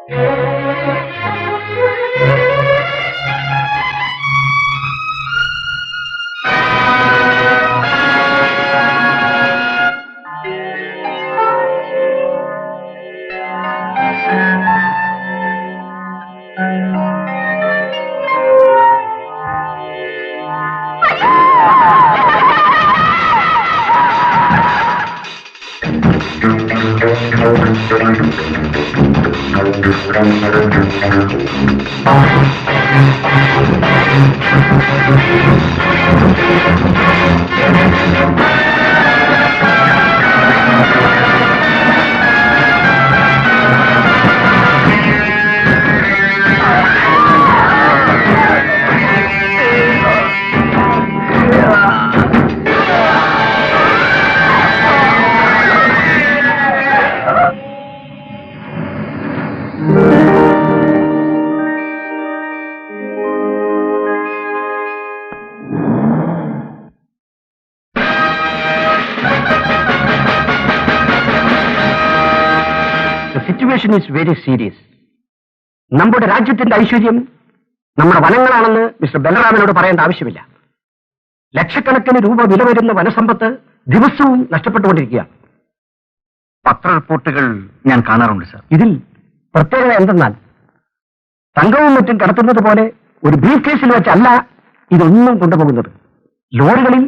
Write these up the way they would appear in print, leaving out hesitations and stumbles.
Is very serious. നമ്മുടെ രാജ്യത്തിന്റെ ഐശ്വര്യം നമ്മുടെ വനങ്ങളാണെന്ന് മിസ്റ്റർ ബലറാമനോട് പറയേണ്ട ആവശ്യമില്ല. ലക്ഷക്കണക്കിന് രൂപ വില വരുന്ന വനസമ്പത്ത് ദിവസവും നഷ്ടപ്പെട്ടുകൊണ്ടിരിക്കുക. പത്ര റിപ്പോർട്ടുകൾ ഞാൻ കാണാറുണ്ട് സർ. ഇതിൽ പ്രത്യേകത എന്തെന്നാൽ തങ്കവും മറ്റും കടത്തുന്നത് പോലെ ഒരു ബ്രീഫ് കേസിൽ വെച്ചല്ല ഇതൊന്നും കൊണ്ടുപോകുന്നത്. ലോറികളിൽ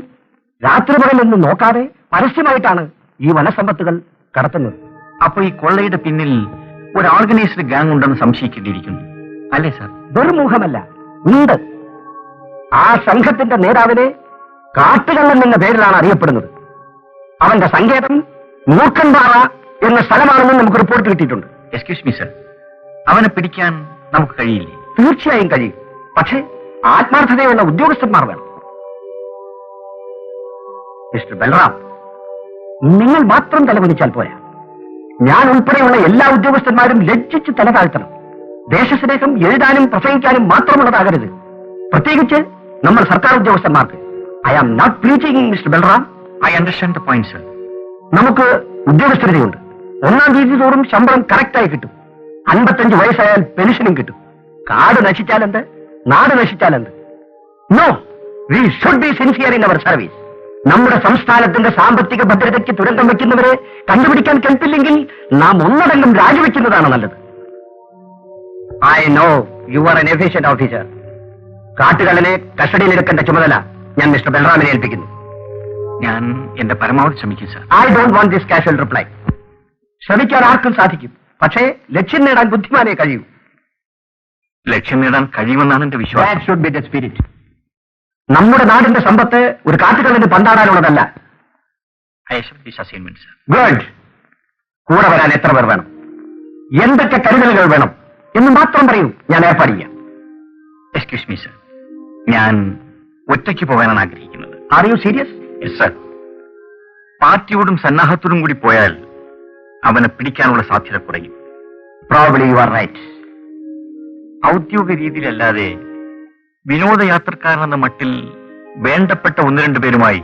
രാത്രി പകലൊന്നും നോക്കാതെ പരസ്യമായിട്ടാണ് ഈ വനസമ്പത്തുകൾ കടത്തുന്നത്. അപ്പൊ ഈ കൊള്ളയുടെ പിന്നിൽ ഒരു ഓർഗനൈസ്ഡ് ഗാങ് ഉണ്ടെന്ന് സംശയിക്കേണ്ടിയിരിക്കുന്നു അല്ലേ സാർ? വെറും ഊഹമല്ല, ഉണ്ട്. ആ സംഘത്തിന്റെ നേതാവിനെ കാട്ടുകള്ളൻ എന്ന പേരിലാണ് അറിയപ്പെടുന്നത്. അവന്റെ സങ്കേതം മൂർഖൻപാറ എന്ന സ്ഥലമാണെന്ന് നമുക്ക് റിപ്പോർട്ട് കിട്ടിയിട്ടുണ്ട്. എക്സ്ക്യൂസ് മീ സർ, അവനെ പിടിക്കാൻ നമുക്ക് കഴിയില്ലേ? തീർച്ചയായും കഴിയും. പക്ഷേ ആത്മാർത്ഥതയുള്ള ഉദ്യോഗസ്ഥന്മാർ വേണം. മിസ്റ്റർ ബൽറാം, നിങ്ങൾ മാത്രം തലകുനിച്ചാൽ പോരാ. ഞാൻ ഉൾപ്പെടെയുള്ള എല്ലാ ഉദ്യോഗസ്ഥന്മാരും ലജ്ജിച്ച് തല താഴ്ത്തണം. ദേശസ്നേഹം എഴുതാനും പ്രസംഗിക്കാനും മാത്രമുള്ളതാകരുത്. പ്രത്യേകിച്ച് നമ്മൾ സർക്കാർ ഉദ്യോഗസ്ഥന്മാർക്ക്. I am not preaching mister Balram. I understand the point sir. നമുക്ക് ഉദ്യോഗസ്ഥരുണ്ട്. 1-ാം തീയതി തോറും ശമ്പളം കറക്റ്റായി കിട്ടും. 55 വയസ്സായാൽ പെൻഷനും കിട്ടും. കാട് നശിച്ചാലെന്ത്, നാട് നശിച്ചാലെന്ത്? No, we should be sincere in our service. നമ്മുടെ സംസ്ഥാനത്തിന്റെ സാമ്പത്തിക ഭദ്രതയ്ക്ക് തുരങ്കം വയ്ക്കുന്നവരെ കണ്ടുപിടിക്കാൻ കെൽപ്പില്ലെങ്കിൽ നാം ഒന്നടങ്കം രാജിവെക്കുന്നതാണ് നല്ലത്. I know you are an efficient officer. കാട്ടുകള്ളനെ കസ്റ്റഡിയിലെടുക്കേണ്ട ചുമതല ഞാൻ മിസ്റ്റർ ബൽറാമിനെ ഏൽപ്പിക്കുന്നു. ഞാൻ എന്റെ പരമാവധി ശ്രമിക്കും sir. I don't want this casual reply. ശ്രമിക്കാൻ ആർക്കും സാധിക്കും, പക്ഷേ ലക്ഷ്യം നേടാൻ ബുദ്ധിമാനെ കഴിയൂ. ലക്ഷ്യം നേടാൻ കഴിയുമെന്നാണ് എന്റെ വിശ്വാസം. That should be the spirit. നമ്മുടെ നാടിന്റെ സമ്പത്ത് ഒരു കാട്ടുകള്ളന് പന്താടാനുള്ളതല്ല. I accept this assignment, sir. Good. കൂടെ വരാൻ എത്ര പേർ വേണം, എന്തൊക്കെ കരുതലുകൾ വേണം എന്ന് മാത്രം പറയൂ, ഞാൻ ഏർപ്പാട് ചെയ്യാം. എക്സ്ക്യൂസ് മീ സർ, ഞാൻ ഒറ്റയ്ക്ക് പോകാനാണ് ആഗ്രഹിക്കുന്നത്. Are you serious? Yes sir. പാർട്ടിയോടും സന്നാഹത്തോടും കൂടി പോയാൽ അവനെ പിടിക്കാനുള്ള സാധ്യത കുറയും. Probably you are right. ഔദ്യോഗിക രീതിയിലല്ലാതെ വിനോദയാത്രക്കാരെന്ന മട്ടിൽ വേണ്ടപ്പെട്ട 1-2 പേരുമായി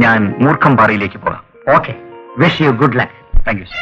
ഞാൻ മൂർഖംപാറയിലേക്ക് പോകാം. Okay, wish you good luck. Thank you sir.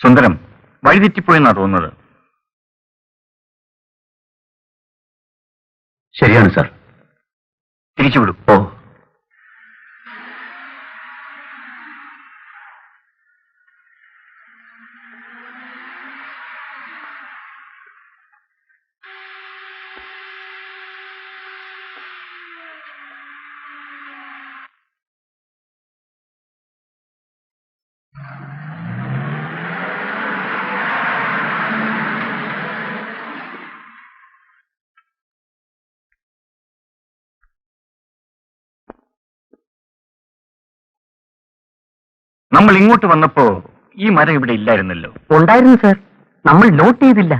Sundaram വഴിതെറ്റിപ്പോയെന്നാ തോന്നുന്നത്. ശരിയാണ് സാർ. തിരിച്ചുവിടും. ഓ, നമ്മൾ ഇങ്ങോട്ട് വന്നപ്പോ ഈ മരം ഇവിടെ ഇല്ലായിരുന്നല്ലോ. ഉണ്ടായിരുന്നു സാർ, നമ്മൾ നോട്ട് ചെയ്തില്ല.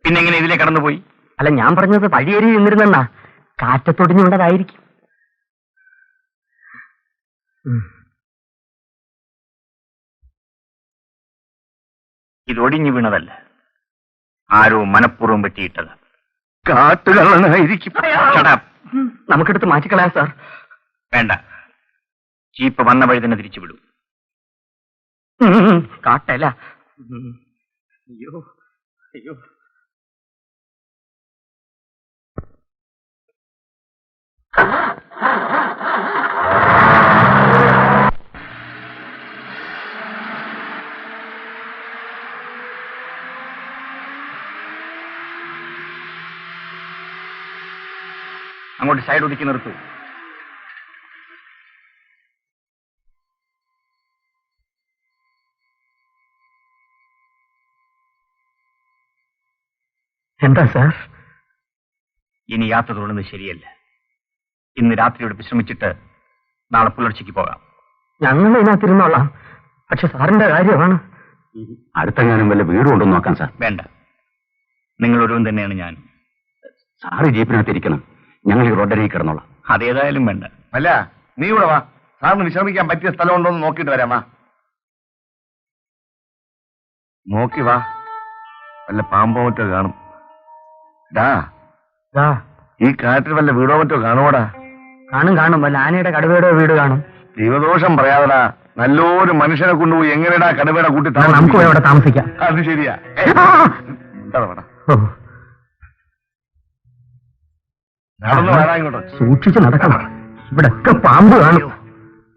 പിന്നെ എങ്ങനെ ഇതിലെ കടന്നുപോയി? അല്ല, ഞാൻ പറഞ്ഞത് വഴിയേറി നിന്നിരുന്നെന്നാ. കാറ്റത്തൊടിഞ്ഞുകൊണ്ടതായിരിക്കും. ഇത് ഒടിഞ്ഞു വീണതല്ല, ആരോ മനഃപൂർവ്വം വെട്ടിയിട്ടത്. കാട്ടുകളായിരിക്കും. Shut up. നമുക്കെടുത്ത് മാറ്റിക്കളയാം സാർ. വേണ്ട, ജീപ്പ് വന്ന വഴി തന്നെ തിരിച്ചുവിടും. കാട്ടല. അയ്യോ അയ്യോ. അങ്ങോട്ട് സൈഡ് ഒതുക്കി നിർത്തൂ. എന്താ സാർ? ഇനി യാത്ര തുടരുന്നത് ശരിയല്ല. ഇന്ന് രാത്രിയോട് വിശ്രമിച്ചിട്ട് നാളെ പുലർച്ചയ്ക്ക് പോകാം. ഞങ്ങൾ ഇതിനകത്തിരുന്നോളാം. പക്ഷെ സാറിന്റെ കാര്യമാണ്. അടുത്തെങ്ങാനും വല്ല വീടും ഉണ്ടെന്ന് നോക്കാം സാർ. വേണ്ട, നിങ്ങൾ ഒരുവൻ തന്നെയാണ് ഞാൻ. സാറ് ജീപ്പിനകത്തിരിക്കണം, ഞങ്ങൾ ഈ റോഡരികിൽ കിടന്നോളാം. അതേതായാലും വേണ്ട. അല്ല, നീ ഇവിടെ വാ. സാറിന് വിശ്രമിക്കാൻ പറ്റിയ സ്ഥലം ഉണ്ടോ എന്ന് നോക്കിയിട്ട് വരാമാ. നോക്കി വാ, വല്ല പാമ്പോ മറ്റോ കാണും. ഈ കാറ്റിൽ വല്ല വീടോ മറ്റോ കാണുമോടാ? കാണും കാണും. വല്ല ആനയുടെ കടുവയുടെ വീട് കാണും. ദൈവദോഷം പറയാതെടാ, നല്ലൊരു മനുഷ്യനെ കൊണ്ടുപോയി എങ്ങനെയാ കടുവയുടെ കൂട്ടി നമുക്ക് ഇവിടെ താമസിക്കാം. അത് ശരിയാ. എന്താ വേണം, നടന്നു വേണം ഇങ്ങോട്ട്. സൂക്ഷിച്ച് നടക്കണം. ഇവിടൊക്കെ പാമ്പ് കാണും.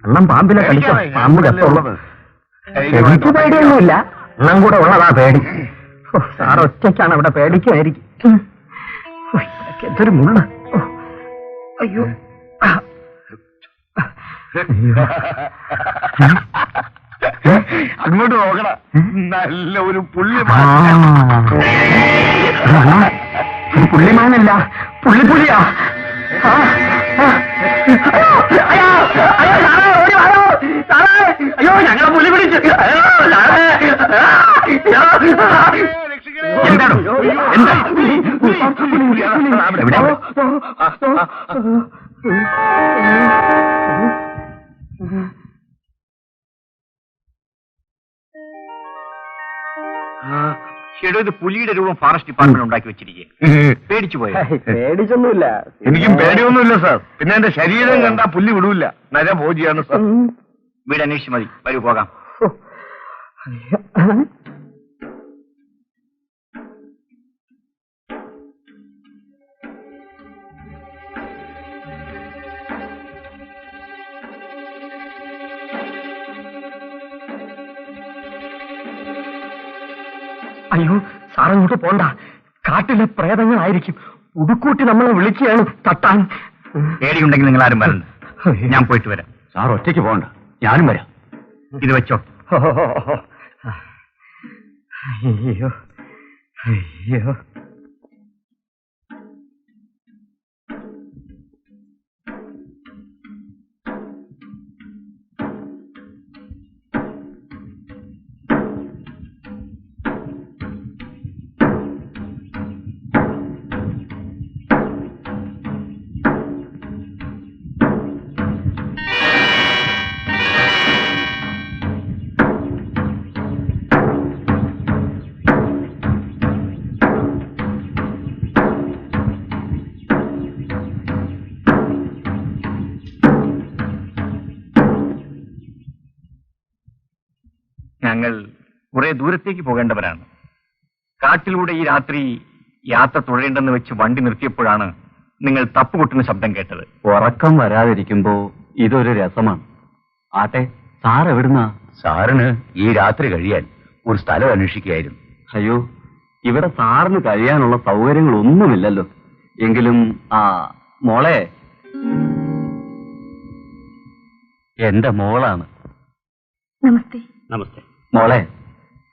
അണ്ണം പാമ്പിനെ കളിക്കാം. പാമ്പ് കത്തുള്ളത് എനിക്ക് പേടിയൊന്നുമില്ല. അണ്ണം കൂടെ ഉള്ളതാ പേടി. സാർ ഒറ്റയ്ക്കാണ് അവിടെ പേടിക്കുമായിരിക്കും. എന്തൊരു മുള്ള. അയ്യോ, അങ്ങോട്ട് നോക്കണ, നല്ല ഒരു പുള്ളി. പുള്ളിമാനല്ല, പുള്ളിപ്പുള്ളിയാ. അയ്യോ, ഞങ്ങളെ പുലി പിടിച്ചു. എന്താണ്? എന്താ? എവിടെ? ഷെഡോ, ഇത് പുലിയുടെ രൂപം ഫോറസ്റ്റ് ഡിപ്പാർട്ട്മെന്റ് ഉണ്ടാക്കി വെച്ചിരിക്കുക. പേടിച്ചു പോയ? പേടിച്ചൊന്നുമില്ല. എനിക്കും പേടിയൊന്നുമില്ല സാർ. പിന്നെ എന്റെ ശരീരം കണ്ടാ പുല്ലി വിടൂല. നരഭോജിയാണ് സാർ. വീട് അന്വേഷിച്ച് മതി. വരൂ, പോകാം. അയ്യോ, സാറങ്ങോട്ട് പോണ്ട. കാട്ടിലെ പ്രേതങ്ങളായിരിക്കും. ഉടുക്കൂട്ടി നമ്മളെ വിളിക്കുകയാണ് തട്ടാൻ. പേടിയുണ്ടെങ്കിൽ നിങ്ങൾ ആരും വരണ്ട. ഞാൻ പോയിട്ട് വരാം. സാർ ഒറ്റയ്ക്ക് പോകണ്ട, ഞാനും വരാം. ഇത് വെച്ചോ. അയ്യോ അയ്യോ. ഞങ്ങൾ കുറെ ദൂരത്തേക്ക് പോകേണ്ടവരാണ്. കാട്ടിലൂടെ ഈ രാത്രി യാത്ര തുടരേണ്ടെന്ന് വെച്ച് വണ്ടി നിർത്തിയപ്പോഴാണ് നിങ്ങൾ തപ്പുകൊട്ടുന്ന ശബ്ദം കേട്ടത്. ഉറക്കം വരാതിരിക്കുമ്പോ ഇതൊരു രസമാണ്. ആട്ടെ, സാർ എവിടുന്നാ? സാറിന് ഈ രാത്രി കഴിയാൻ ഒരു സ്ഥലം അന്വേഷിക്കുകയായിരുന്നു. അയ്യോ, ഇവിടെ സാറിന് കഴിയാനുള്ള സൗകര്യങ്ങളൊന്നുമില്ലല്ലോ. എങ്കിലും മോളെ, എന്റെ മോളാണ്. നമസ്തേ. നമസ്തേ. മോളെ,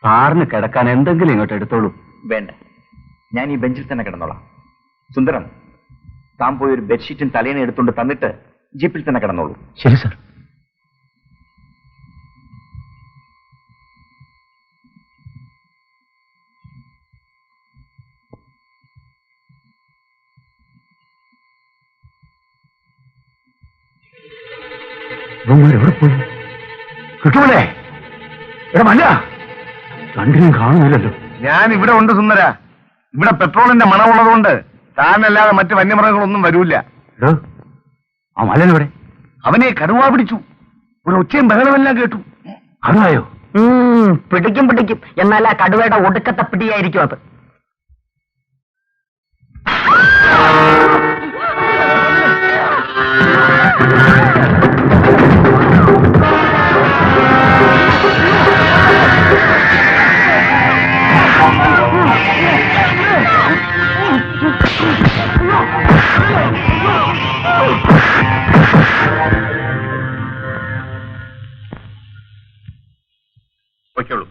സാറിന് കിടക്കാൻ എന്തെങ്കിലും ഇങ്ങോട്ട് എടുത്തോളൂ. വേണ്ട, ഞാൻ ഈ ബെഞ്ചിൽ തന്നെ കിടന്നോളാം. സുന്ദരം, താൻ പോയി ഒരു ബെഡ്ഷീറ്റും തലേനെ എടുത്തുകൊണ്ട് തന്നിട്ട് ജീപ്പിൽ തന്നെ കിടന്നോളൂ. ശരി സാർ. എവിടെ പോയി? കിട്ടൂലേ? മല്ല രണ്ടിനും കാണുന്നില്ലല്ലോ. ഞാൻ ഇവിടെ ഉണ്ട് സുന്ദര. ഇവിടെ പെട്രോളിന്റെ മണമുള്ളതുകൊണ്ട് താനല്ലാതെ മറ്റ് വന്യമൃഗങ്ങളൊന്നും വരൂല. ആ മലനെവിടെ? അവനെ കടുവ പിടിച്ചു. ഒരു ഒച്ചയും ബഹളമെല്ലാം കേട്ടു. കടുവായോ? പിടിക്കും. എന്നാൽ ആ കടുവയുടെ ഒടുക്കത്തെ പിടിയായിരിക്കും അത്. പൊയ്ക്കോളൂ.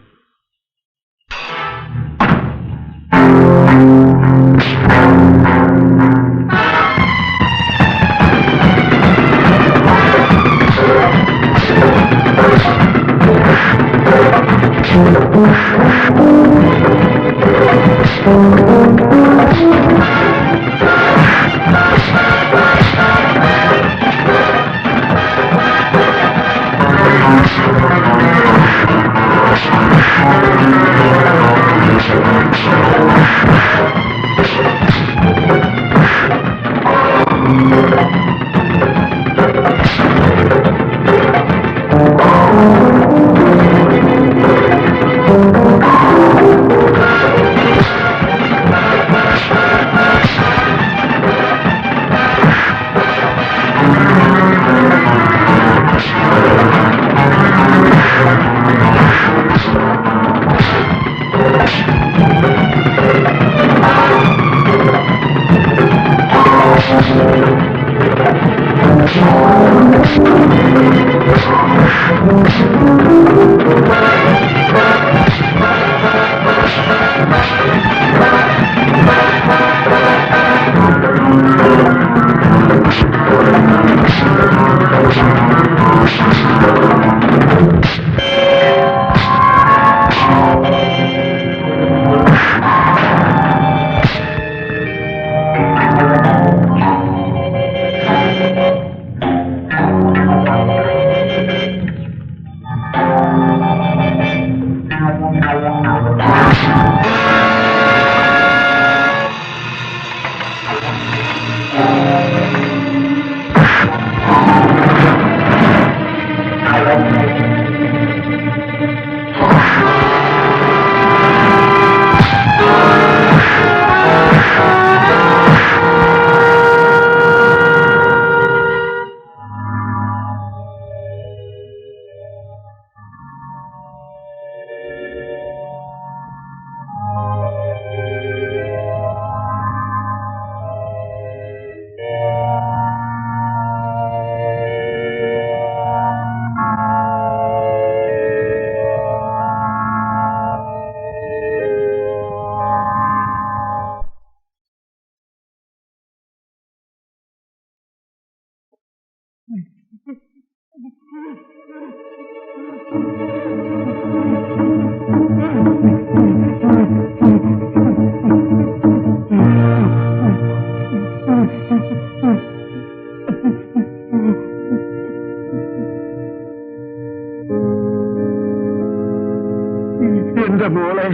എന്റെ മോളെ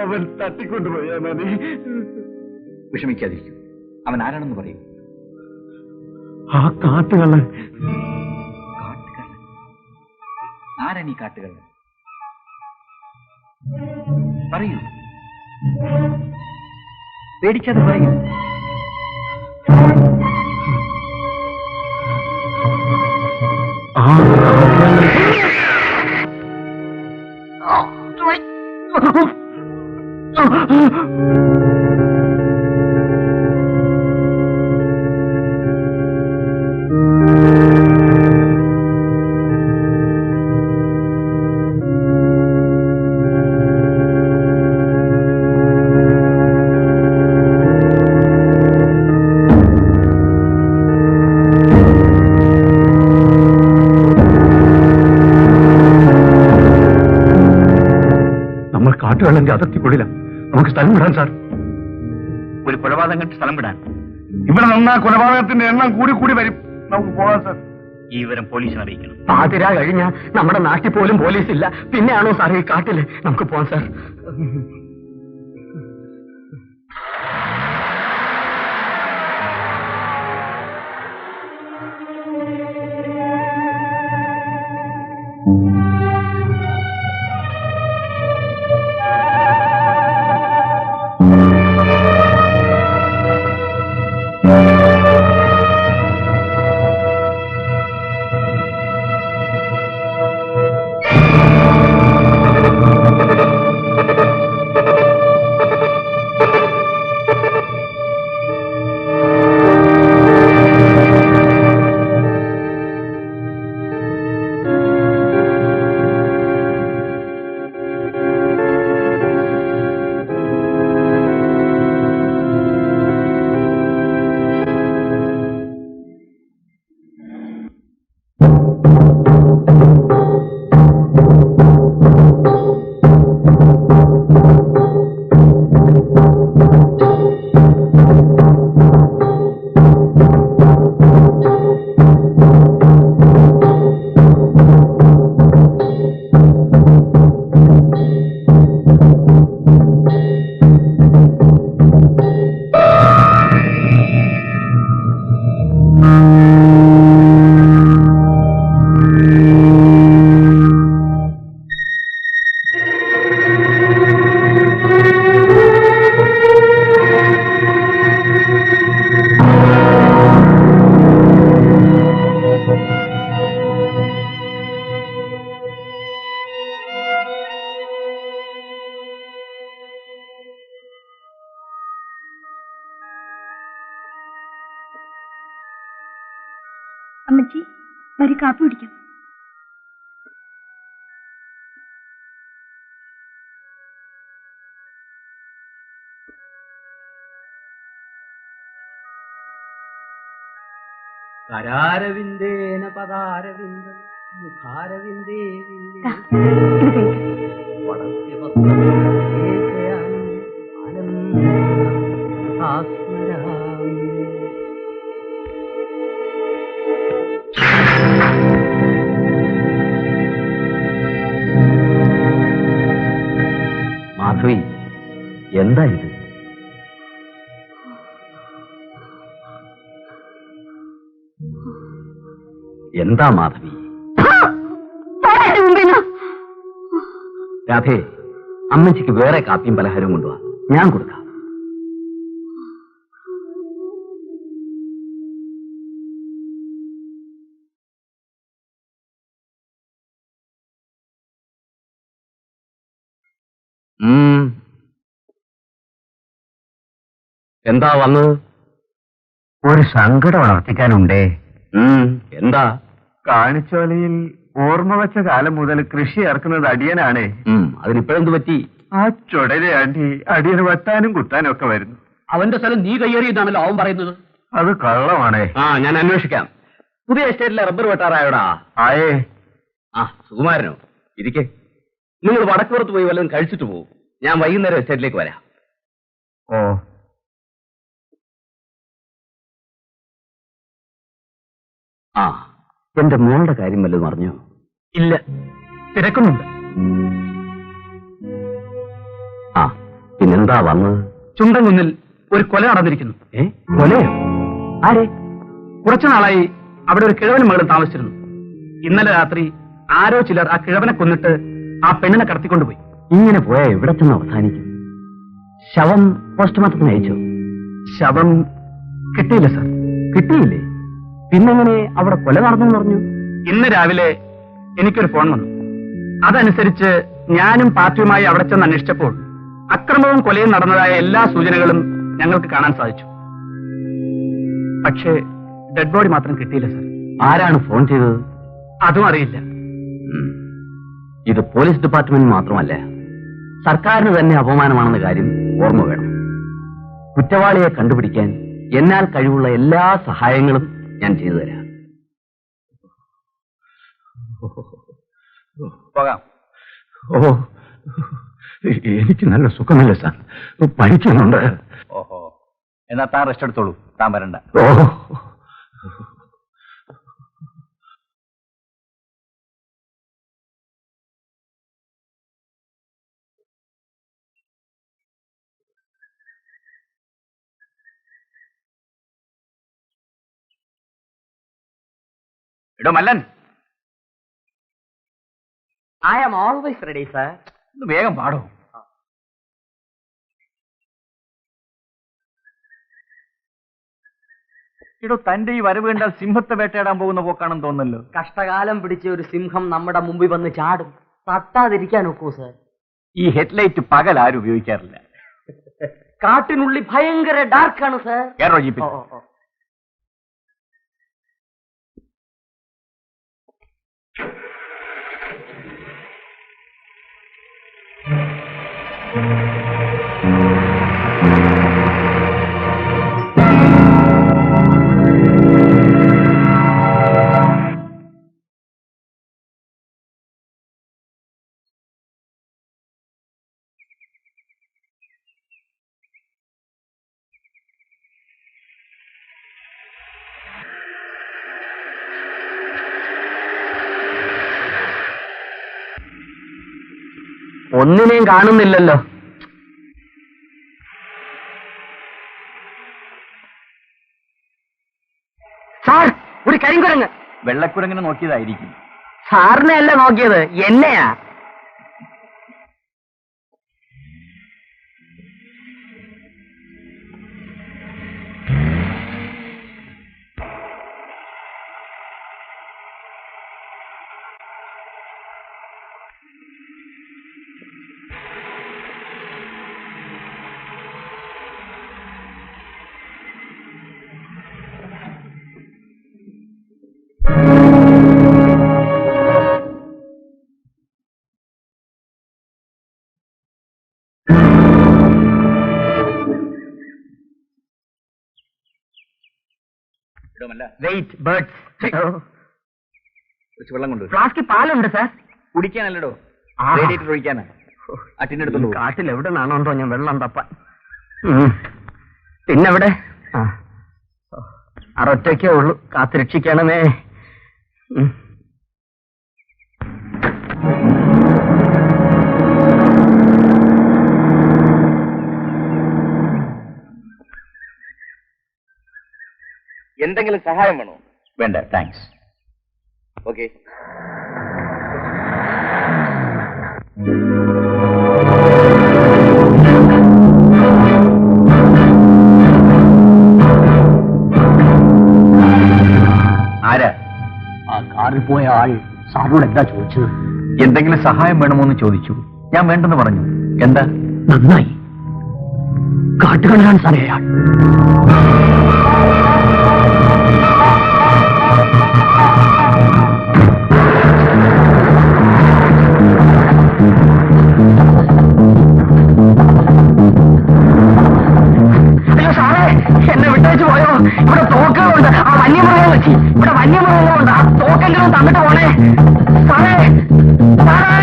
അവൻ തട്ടിക്കൊണ്ടുപോയാ മതി. വിഷമിക്കാതിരിക്കും. അവൻ ആരാണെന്ന് പറയും. ആ കാട്ടുകള്ളൻ. കാട്ടുകള്ളൻ? ആരാണ് ഈ കാട്ടുകള്ളൻ? പറയൂ, പേടിക്കാതെ പറയൂ. കാട്ടുവെള്ളന്റെ അതിർത്തിക്കുള്ളില. നമുക്ക് സ്ഥലം വിടാൻ സാർ. ഒരു കൊലപാതകം കണ്ട് സ്ഥലം വിടാൻ? ഇവിടെ നിന്നാ കൊലപാതകത്തിന്റെ എണ്ണം കൂടി കൂടി വരും. നമുക്ക് പോകാം സാർ. ഈ വിവരം പോലീസിനെ അറിയിക്കണം. പാതിരാ കഴിഞ്ഞാൽ നമ്മുടെ നാട്ടിൽ പോലും പോലീസില്ല. പിന്നെയാണോ സാർ ഈ കാട്ടില്? നമുക്ക് പോവാം സാർ. അമ്മച്ചി, വരി കാപ്പി കുടിക്കാം. കരാരവിന്ദേന പദാരവിന്ദം മുഖാരവിന്ദേ മാധവി, എന്താ ഇത്? എന്താ മാധവി? രാധേ, അമ്മച്ചിക്ക് വേറെ കാപ്പിയും പലഹാരവും കൊണ്ടുവാ, ഞാൻ കൊടുക്കാം. എന്താ വന്നത്? ഒരു സങ്കടം ഉണർത്തിക്കാനുണ്ടേ. എന്താ? കാണിച്ചോലയിൽ ഓർമ്മ വെച്ച കാലം മുതൽ കൃഷി ഇറക്കുന്നത് അടിയനാണേ. അതിനിപ്പോഴെന്ത് പറ്റി? ആ ചുടലെ ആണ്ടി അടിയന് വെട്ടാനും കുത്താനും ഒക്കെ വരുന്നു. അവന്റെ സ്ഥലം നീ കയ്യേറിയതാണല്ലോ അവൻ പറയുന്നത്. അത് കള്ളമാണേ. ഞാൻ അന്വേഷിക്കാം. പുതിയ എസ്റ്റേറ്റിലെ റബ്ബർ വെട്ടാറായോടാ? ആയേ. സുകുമാരനോ? ഇരിക്കെ. നിങ്ങൾ വടക്കുപുറത്ത് പോയി വല്ലതും കഴിച്ചിട്ട് പോകും. ഞാൻ വൈകുന്നേരം എസ്റ്റേറ്റിലേക്ക് വരാം. ഓ, എന്റെ മോളുടെ കാര്യം വല്ലതും അറിഞ്ഞോ? ഇല്ല, തിരക്കുന്നുണ്ട്. പിന്നെന്താ വന്നത്? ചുണ്ടൻകുന്നിൽ ഒരു കൊല നടന്നിരിക്കുന്നു. കൊലയോ? ആരെ? കുറച്ചു നാളായി അവിടെ ഒരു കിഴവനും മകളും താമസിച്ചിരുന്നു. ഇന്നലെ രാത്രി ആരോ ചിലർ ആ കിഴവനെ കൊന്നിട്ട് ആ പെണ്ണിനെ കടത്തിക്കൊണ്ടുപോയി. ഇങ്ങനെ പോയാൽ എവിടെ ചെന്ന് അവസാനിക്കും? ശവം പോസ്റ്റ്മോർട്ടത്തിന് അയച്ചോ? ശവം കിട്ടിയില്ല സാർ. കിട്ടിയില്ലേ? പിന്നെങ്ങനെ അവിടെ കൊല നടന്നെന്ന് പറഞ്ഞു? ഇന്ന് രാവിലെ എനിക്കൊരു ഫോൺ വന്നു. അതനുസരിച്ച് ഞാനും പാർട്ടിയുമായി അവിടെ ചെന്ന് അന്വേഷിച്ചപ്പോൾ അക്രമവും കൊലയും നടന്നതായ എല്ലാ സൂചനകളും ഞങ്ങൾക്ക് കാണാൻ സാധിച്ചു. പക്ഷേ ഡെഡ് ബോഡി മാത്രം കിട്ടിയില്ല സാർ. ആരാണ് ഫോൺ ചെയ്തത്? അതും അറിയില്ല. ഇത് പോലീസ് ഡിപ്പാർട്ട്മെന്റ് മാത്രമല്ല, സർക്കാരിന് തന്നെ അപമാനമാണെന്ന കാര്യം ഓർമ്മ വേണം. കുറ്റവാളിയെ കണ്ടുപിടിക്കാൻ എന്നാൽ കഴിവുള്ള എല്ലാ സഹായങ്ങളും ഞാൻ ചെയ്തു തരാം. പോകാം. ഓ, എനിക്ക് നല്ല സുഖമില്ല സാർ, പഠിക്കുന്നുണ്ട്. ഓഹോ, എന്നാ താൻ റെസ്റ്റ് എടുത്തോളൂ, താൻ വരണ്ട. ഓ, എടോ Mallan, I am always ready sir. ഒന്ന് വേഗം പാടോ. എടോ, തന്റെ ഈ വരവ് കണ്ടാൽ സിംഹത്തെ വേട്ടയാടാൻ പോകുന്ന പോക്കാണെന്ന് തോന്നുന്നല്ലോ. കഷ്ടകാലം പിടിച്ച ഒരു സിംഹം നമ്മുടെ മുമ്പിൽ വന്ന് ചാടും, തട്ടാതിരിക്കാൻ ഒക്കൂ സർ. ഈ ഹെഡ്ലൈറ്റ് പകൽ ആരും ഉപയോഗിക്കാറില്ല. കാട്ടിനുള്ളിൽ ഭയങ്കര ഡാർക്കാണ് സർ. കേരള ജീപ്പിൽ ഒന്നിനെയും കാണുന്നില്ലല്ലോ. സാർ, ഒരു കരിങ്കുരങ്ങ്. വെള്ളക്കുരങ്ങിനെ നോക്കിയതായിരിക്കും. സാറിനെ അല്ല നോക്കിയത്, എന്നെയാ. Wait birds. കുറച്ച് വെള്ളം കൊണ്ടു. ഫ്ലാസ്കിൽ പാലുണ്ട് സാർ. കുടിക്കാനല്ലടോ, റേഡിയേറ്റർ ഒഴിക്കാനാ. അട്ടിനെടുത്തോളൂ. കാട്ടിൽ എവിടെ നാണോണ്ടോ ഞാൻ വെള്ളം തപ്പാൻ. പിന്നെവിടെ? അറൊറ്റയ്ക്കേ ഉള്ളൂ, കാത്തുരക്ഷിക്കണമേ. എന്തെങ്കിലും സഹായം വേണോ? വേണ്ട, താങ്ക്സ്. ഓക്കെ. ആരാ? ആ കാറിൽ പോയ ആൾ സാറിനോട് എന്താ ചോദിച്ചത്? എന്തെങ്കിലും സഹായം വേണമോന്ന് ചോദിച്ചു. ഞാൻ വേണ്ടെന്ന് പറഞ്ഞു. എന്താ? നന്നായി. കാട്ടുകള്ളാണ് സാറേ അയാൾ. അയ്യോ സാറേ, എന്നെ വിട്ടേച്ച് പോയോ? ഇവിടെ തോക്കുകളുണ്ട്, ആ വന്യമൃഗങ്ങൾ വെച്ച്. ഇവിടെ വന്യമൃഗങ്ങളുണ്ട്, ആ തോക്കെങ്കിലും തന്നിട്ട് പോണേ സാറേ. സാറേ,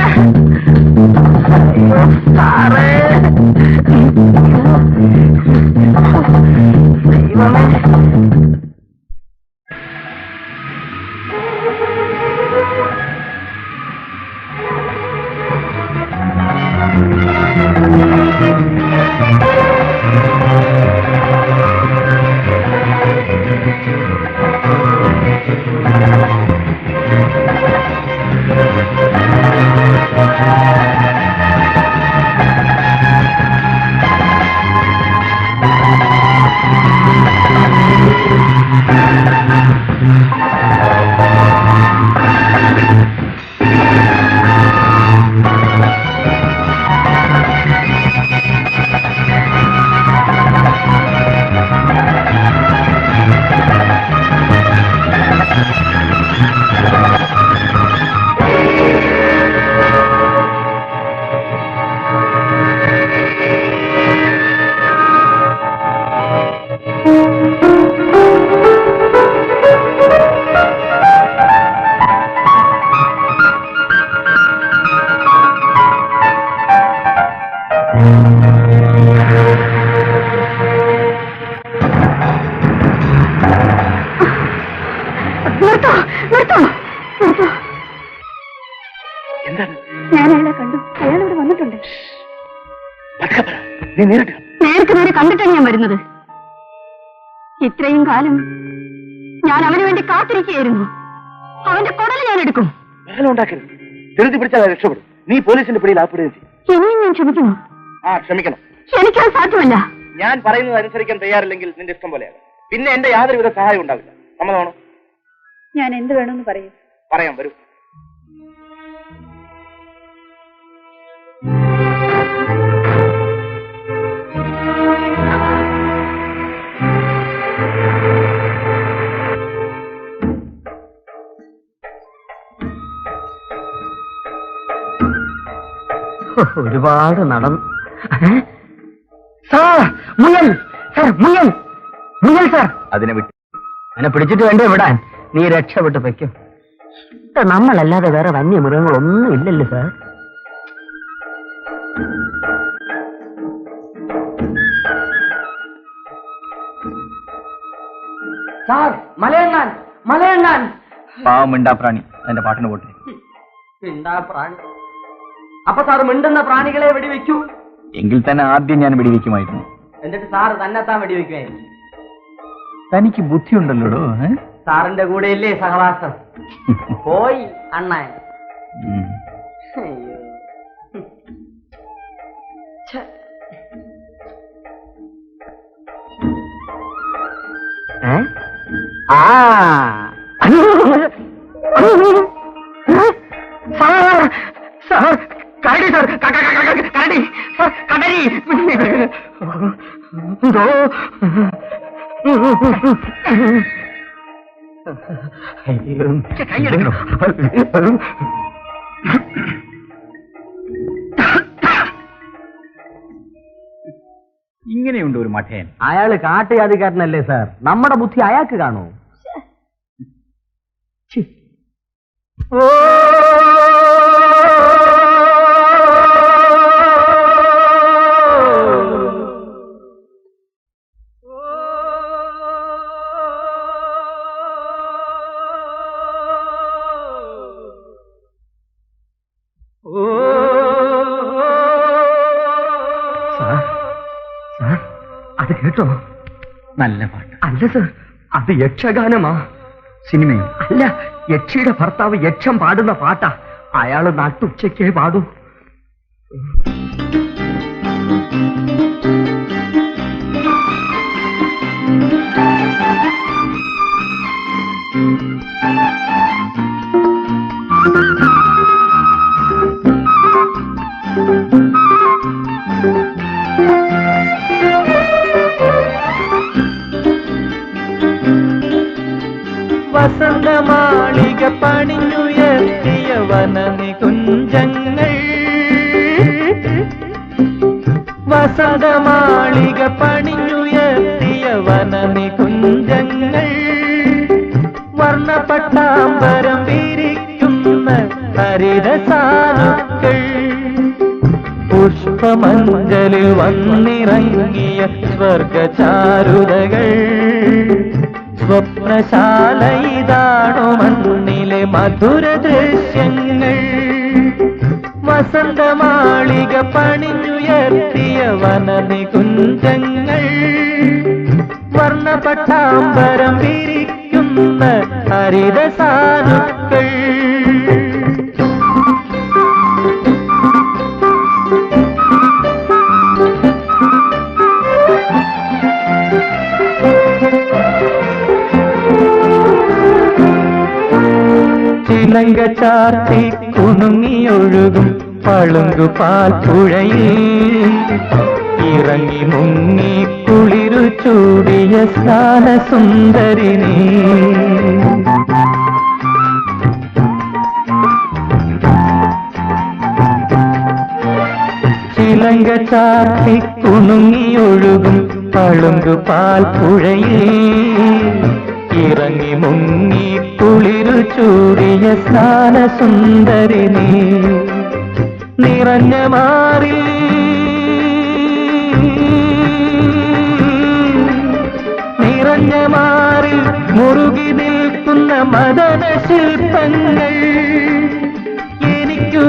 അയ്യോ സാറേ, ദൈവമേ. ഞാൻ അയാളെ കണ്ടു. അയാൾ ഇവിടെ വന്നിട്ടുണ്ട്. നീ നേരിട്ട് നേർക്ക് നേരെ കണ്ടിട്ടാണ് ഞാൻ വരുന്നത്. ഇത്രയും കാലം ഞാൻ അവന് വേണ്ടി കാത്തിരിക്കുകയായിരുന്നു. അവന്റെ കുടൽ ഞാൻ എടുക്കും. ഉണ്ടാക്കരുത്. ധൃതി പിടിച്ചാൽ രക്ഷപ്പെടും. നീ പോലീസിന്റെ പിടിയിൽ ആപ്പെടുകയും ചെയ്യും. ഇനിയും ഞാൻ ക്ഷമിക്കുന്നു. ക്ഷമിക്കണം. എനിക്കത് സാധ്യമല്ല. ഞാൻ പറയുന്നത് അനുസരിക്കാൻ തയ്യാറില്ലെങ്കിൽ നിന്റെ ഇഷ്ടം പോലെയാണ്. പിന്നെ എന്റെ യാതൊരുവിധ സഹായം ഉണ്ടാവില്ല. സമ്മതമാണോ? ഞാൻ എന്ത് വേണമെന്ന് പറയൂ. പറയാം, വരൂ. ഒരുപാട് നടന്നു. സാർ, മുയൽ സാർ, മുയൽ മുയൽ സാർ. അതിനെ വിട്ട് അവനെ പിടിച്ചിട്ട് വേണ്ടേ വിടാൻ? നീ രക്ഷപ്പെട്ട് വയ്ക്കും. നമ്മളല്ലാതെ വേറെ വന്യമൃഗങ്ങളൊന്നും ഇല്ലല്ലോ സാർ. സാർ, മലയണ്ണാൻ മലയണ്ണാൻ. പാവം മിണ്ടാ പ്രാണി അതിന്റെ പാട്ടിന് പോട്ടെ. മിണ്ടാ പ്രാണി. അപ്പൊ സാർ മിണ്ടുന്ന പ്രാണികളെ വെടിവെക്കൂ. എങ്കിൽ തന്നെ ആദ്യം ഞാൻ വെടിവെക്കുമായിരുന്നു. എന്നിട്ട് സാറ് തന്നെത്താൻ വെടിവെക്കുമായിരുന്നു. തനിക്ക് ബുദ്ധിയുണ്ടല്ലോടോ. സാറിന്റെ കൂടെയല്ലേ സഹവാസം. പോയി അണ്ണാൻ. അയ്യോ. ഛെ. സാർ, കരടി സാർ, കരടി സാർ, കരടി. എന്തോ കൈയെടുക്കണോ? ഇങ്ങനെയുണ്ട് ഒരു മഠേൻ. അയാള് കാട്ടുജാതിക്കാരനല്ലേ സാർ? നമ്മുടെ ബുദ്ധി അയാൾക്ക് കാണൂ. അത് കേട്ടോ? നല്ല പാട്ട്. അല്ല സർ, അത് യക്ഷഗാനമാ. സിനിമയോ? അല്ല, യക്ഷിയുടെ ഭർത്താവ് യക്ഷം പാടുന്ന പാട്ടാ. അയാള് നട്ടുച്ചയ്ക്കേ പാടൂ. വസന്തമാളിക പണിഞ്ഞുയർത്തിയ വനനികുഞ്ചങ്ങൾ, വസന്തമാളിക പണിഞ്ഞുയർത്തിയ വനനികുഞ്ചങ്ങൾ, വർണ്ണപട്ടാമ്പരം വിരിക്കുന്ന ഹരിതസാനുക്കൾ, പുഷ്പമഞ്ജലിൽ വന്നിറങ്ങിയ സ്വർഗചാരുതകൾ, സ്വപ്നശാല ഇതാണു മണ്ണിലെ മധുര ദൃശ്യങ്ങൾ, വസന്തമാളിക പണിഞ്ഞുയർത്തിയ വനനികുഞ്ചങ്ങൾ, വർണ്ണപട്ടാമ്പരം വിരിക്കുന്ന ഹരിതസാനുക്കൾ. ചിലങ്ക ചാത്തി കുണുങ്ങിയൊഴുകും പളുങ്കുപാൽ പുഴയിൽ ഇറങ്ങി മുങ്ങി കുളിരു ചൂടിയ സ്നാനസുന്ദരിനി, ചിലങ്ക ചാത്തി കുണുങ്ങിയൊഴുകും പളുങ്കുപാൽ പുഴയിൽ ഇറങ്ങി മുങ്ങി കുളിരു ചൂടിയ സ്നാനസുന്ദരിനി, നിറഞ്ഞ മാറിൽ നിറഞ്ഞ മാറിൽ മുറുകി നിൽക്കുന്ന മദന ശില്പങ്ങൾ, എനിക്കു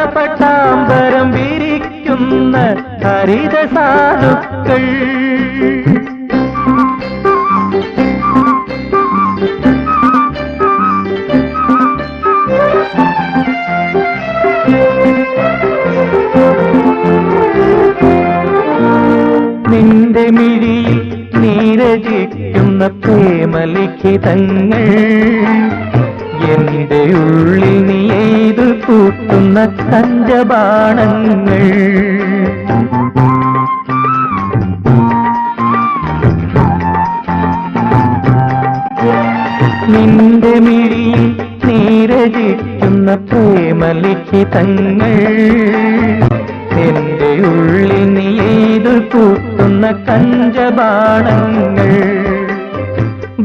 വർണ്ണപട്ടാമ്പരം വിരിക്കുന്ന ഹരിത സാധുക്കൾ. നിന്റെ മിഴിയിൽ നീരജിക്കുന്ന പ്രേമലിഖിതങ്ങൾ, എന്റെ ഉള്ളിൽ നീ എയ്തു കൂട്ടുന്ന കഞ്ചബാണങ്ങൾ. നിന്റെ മിഴിയിൽ നീരജിക്കുന്ന പ്രേമലിഖിതങ്ങൾ, എന്റെ ഉള്ളിൽ നീ എയ്തു കൂട്ടുന്ന കഞ്ചബാണങ്ങൾ.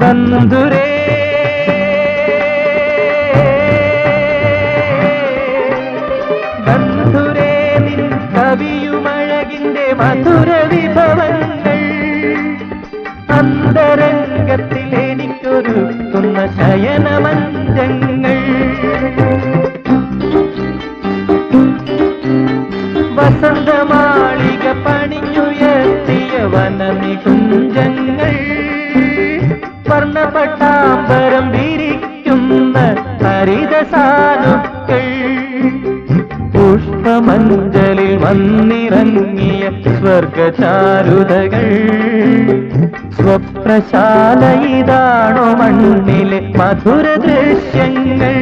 ബന്ധുരേ ബന്ധുരേ നിൻ കവിയുമഴകിന്റെ മധുര വിഭവങ്ങൾ, അന്തരംഗത്തിൽ എനിക്കൊരുക്കുന്ന ശയനമഞ്ചങ്ങൾ. വസന്തമാളിക പണിഞ്ഞുയർത്തിയ വനനികുഞ്ചങ്ങൾ, വർണ്ണപട്ടാമ്പരം വിരിക്കുന്ന ഹരിത സാധുക്കൾ. പുഷ്പമഞ്ജലിൽ വന്നിറങ്ങിയ സ്വർഗചാരുതകൾ, സ്വപ്നശാല ഇതാണോ മണ്ണിലെ മധുര ദൃശ്യങ്ങൾ.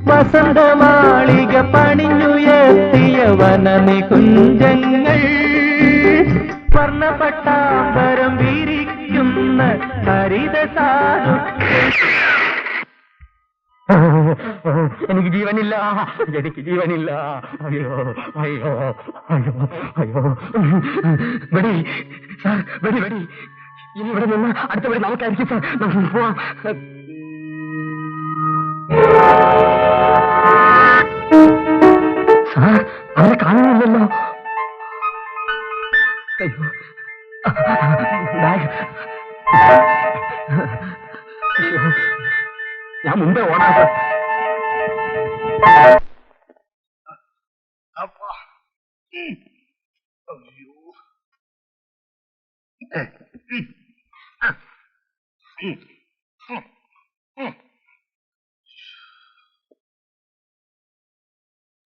വസന്തമാളിക പണിഞ്ഞുയർത്തിയ വനനികുഞ്ചങ്ങൾ, വർണ്ണപട്ടാമ്പരം വിരിക്കുന്ന ഹരിത സാധുക്കൾ. എനിക്ക് ജീവനില്ല, എനിക്ക് ജീവനില്ല. അയ്യോ അയ്യോ അയ്യോ അയ്യോ. വെടി സാർ, വെടി വെടി. ഇനി ഇവിടെ നിന്ന് അടുത്ത വെടി നമുക്കായിരിക്കും സാർ. നമുക്ക് പോവാം. സാർ, അവരെ കാണുന്നില്ലല്ലോ. അയ്യോ, ബാഗ്. അയ്യോ, ഞാൻ മുമ്പേ ഓടാം സാർ.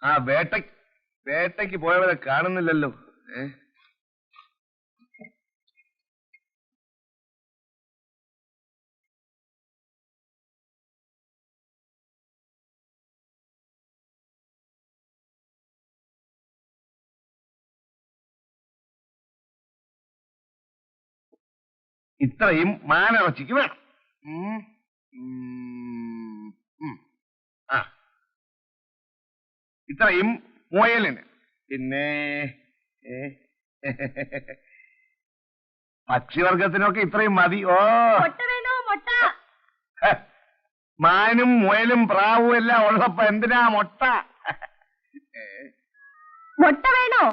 ആ വേട്ടയ്ക്ക് പോയവരെ കാണുന്നില്ലല്ലോ. ഇത്രയും മാനിറച്ചിക്ക് വേണം. ഇത്രയും മുയലിന്, പിന്നെ പക്ഷിവർഗത്തിനൊക്കെ ഇത്രയും മതി. ഓ, മാനും മുയലും പ്രാവും എല്ലാം ഉള്ളപ്പോ എന്തിനാ മുട്ട? മുട്ട വേണോ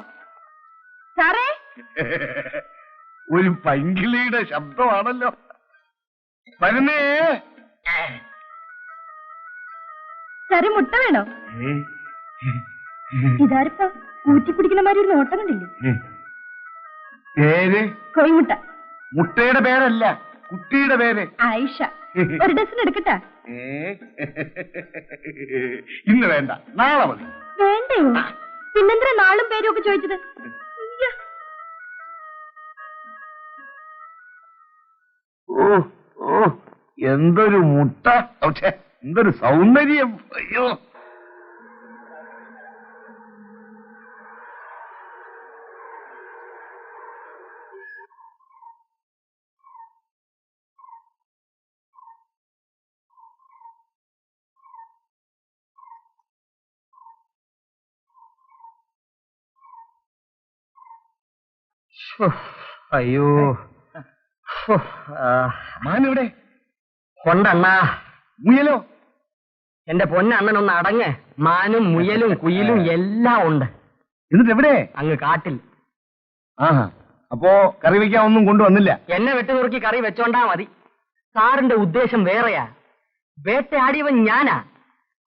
സാറേ? ഒരു പൈങ്കിളിയുടെ ശബ്ദമാണല്ലോ. വരുന്നേ സാറേ, മുട്ട വേണോ? ഇതാരിപ്പോ ഊറ്റിപ്പിടിക്കണമാരി ഒരു നോട്ടം കണ്ടില്ലേ? പേര് കോഴിമുട്ട. മുട്ടയുടെ പേരല്ല, കുട്ടിയുടെ പേര് ആയിഷ. ഒരു ഡസൻ എടുക്കട്ടാ? ഇന്ന് വേണ്ട, നാളെ മതി. വേണ്ടയോ? പിന്നെന്താ നാളും പേരും ഒക്കെ ചോദിച്ചത്? ഓ ഓ, എന്തൊരു മുട്ട, എന്തൊരു സൗന്ദര്യം. അയ്യോ, അയ്യോ, മാനിവിടെ കൊണ്ടണ്ണാ. മുയലോ? എന്റെ പൊന്നണ്ണനൊന്ന് അടങ്ങ്. മാനും മുയലും കുയിലും എല്ലാം ഉണ്ട്. എന്നിട്ട് എവിടെ? അങ്ങ് കാട്ടിൽ. ആഹാ, അപ്പോ കറി വയ്ക്കാൻ ഒന്നും കൊണ്ടുവന്നില്ല? എന്നെ വെട്ടുനുറുക്കി കറി വെച്ചോണ്ടാ മതി. സാറിന്റെ ഉദ്ദേശം വേറെയാ. വേട്ടയാടിയവൻ ഞാനാ.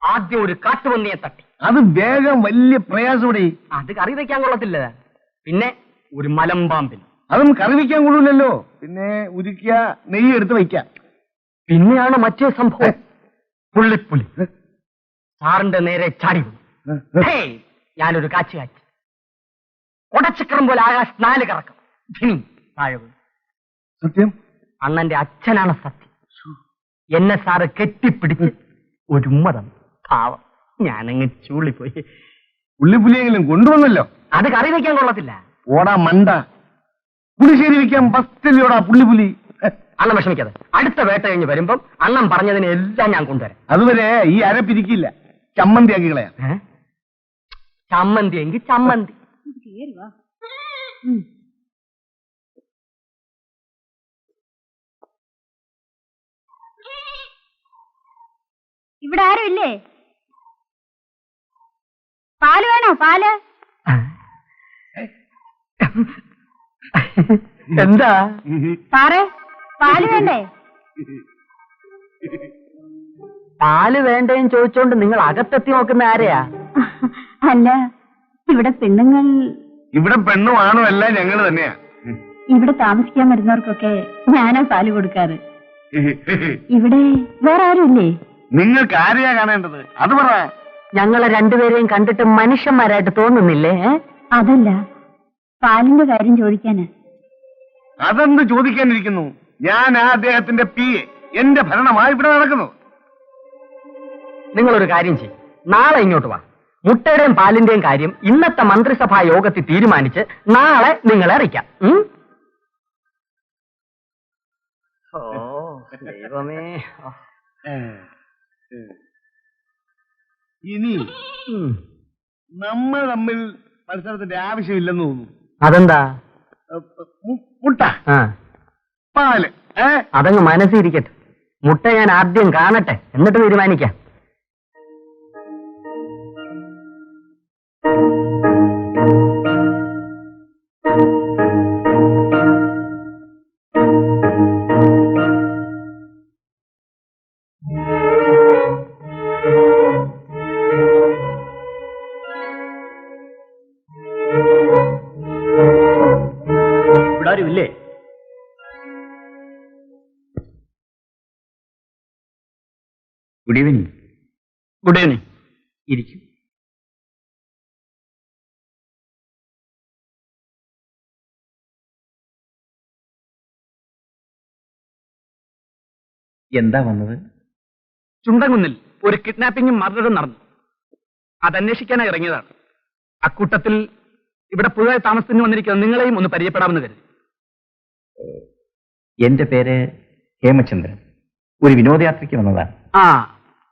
ആദ്യം ഒരു കാട്ടുപന്നിയെ തട്ടി. അത് വേഗം വലിയ പ്രയാസോടെ. അത് കറി വെക്കാൻ കൊള്ളത്തില്ല. പിന്നെ ഒരു മലമ്പാമ്പിന്. അതും കറി വയ്ക്കാൻ കൊള്ളൂലല്ലോ. പിന്നെ ഉരുക്കിയ നെയ്യ് എടുത്ത് വയ്ക്കാം. പിന്നെയാണ് മറ്റേ സംഭവം, പുള്ളിപ്പുലി സാറിന്റെ നേരെ ചാടി വന്നു. ഞാനൊരു കാച്ചു കാച്ചി ഉടച്ചക്രം പോലെ ആകാശ് 4 കറക്കം. താഴെ വീണു. സത്യം അണ്ണന്റെ അച്ഛനാണ് സത്യം. എന്നെ സാറ് കെട്ടിപ്പിടിച്ച് ഒരു ഉമ്മ തന്നു. പാവം, ഞാനങ്ങ് ചൂളിപ്പോയി. പുള്ളിപ്പുലിയെങ്കിലും കൊണ്ടുവന്നല്ലോ. അത് കറി വയ്ക്കാൻ കൊള്ളത്തില്ല. ഓടാ മണ്ട, പുളിശ്ശേരി വയ്ക്കാൻ ബസ്റ്റില്ലോടാ പുള്ളിപ്പുലി. അണ്ണൻ വിഷമിക്കാതെ, അടുത്ത വേട്ട കഴിഞ്ഞ് വരുമ്പം അണ്ണൻ പറഞ്ഞതിനെ എല്ലാം ഞാൻ കൊണ്ടുവരാം. അതുവരെ ഈ അരപ്പിരിക്കില്ല, ചമ്മന്തി ആക്കി കളയാം. ചമ്മന്തി എങ്കിൽ ചമ്മന്തി. ഇവിടെ ആരും ഇല്ലേ? പാല് വേണോ? പാല് എന്താ സാറേ, പാല് വേണ്ടേ? പാല് വേണ്ടേന്ന് ചോദിച്ചോണ്ട് നിങ്ങൾ അകത്തെത്തി നോക്കുന്ന ആരെയാ? അല്ല, ഇവിടെ പെണ്ണുങ്ങൾ. ഇവിടെ പെണ്ണും ആണും എല്ലാം ഞങ്ങള് തന്നെയാ. ഇവിടെ താമസിക്കാൻ വരുന്നവർക്കൊക്കെ ഞാനാ പാല് കൊടുക്കാറ്. ഇവിടെ വേറെ ആരും ഇല്ലേ? നിങ്ങൾക്ക് ആരെയാ കാണേണ്ടത് അത് പറ. ഞങ്ങളെ രണ്ടുപേരെയും കണ്ടിട്ട് മനുഷ്യന്മാരായിട്ട് തോന്നുന്നില്ലേ? അതല്ല, പാലിന്റെ കാര്യം ചോദിക്കാന്. അതെന്ത് ചോദിക്കാനിരിക്കുന്നു? ഞാൻ ആ അദ്ദേഹത്തിന്റെ PA. എന്റെ ഭരണമായി ഇവിടെ നടക്കുന്നു. നിങ്ങളൊരു കാര്യം ചെയ്യും, നാളെ ഇങ്ങോട്ട് വാ. മുട്ടയുടെയും പാലിന്റെയും കാര്യം ഇന്നത്തെ മന്ത്രിസഭാ യോഗത്തിൽ തീരുമാനിച്ച് നാളെ നിങ്ങളെ അറിയിക്കാം. ഓ ദൈവമേ. ഇനി നമ്മൾ തമ്മിൽ മത്സരത്തിന്റെ ആവശ്യമില്ലെന്ന് തോന്നുന്നു. അതെന്താ? മുട്ട, പാല്, അതങ്ങ് മനസ്സിരിക്കട്ടെ. മുട്ട ഞാൻ ആദ്യം കാണട്ടെ, എന്നിട്ട് തീരുമാനിക്കാം. ഇല്ലേ? Good evening. Good evening. ഇരിക്കും. എന്താ വന്നത്? ചുണ്ടൻകുന്നിൽ ഒരു കിഡ്നാപ്പിംഗും മർഡറും നടന്നു. അതന്വേഷിക്കാനായി ഇറങ്ങിയതാണ്. അക്കൂട്ടത്തിൽ ഇവിടെ പുതുതായി താമസത്തിന് വന്നിരിക്കുന്ന നിങ്ങളെയും ഒന്ന് പരിചയപ്പെടാമെന്ന് കരുതി. എന്റെ പേര് ഹേമചന്ദ്രൻ. ഒരു വിനോദയാത്രയ്ക്ക് വന്നതാണ്.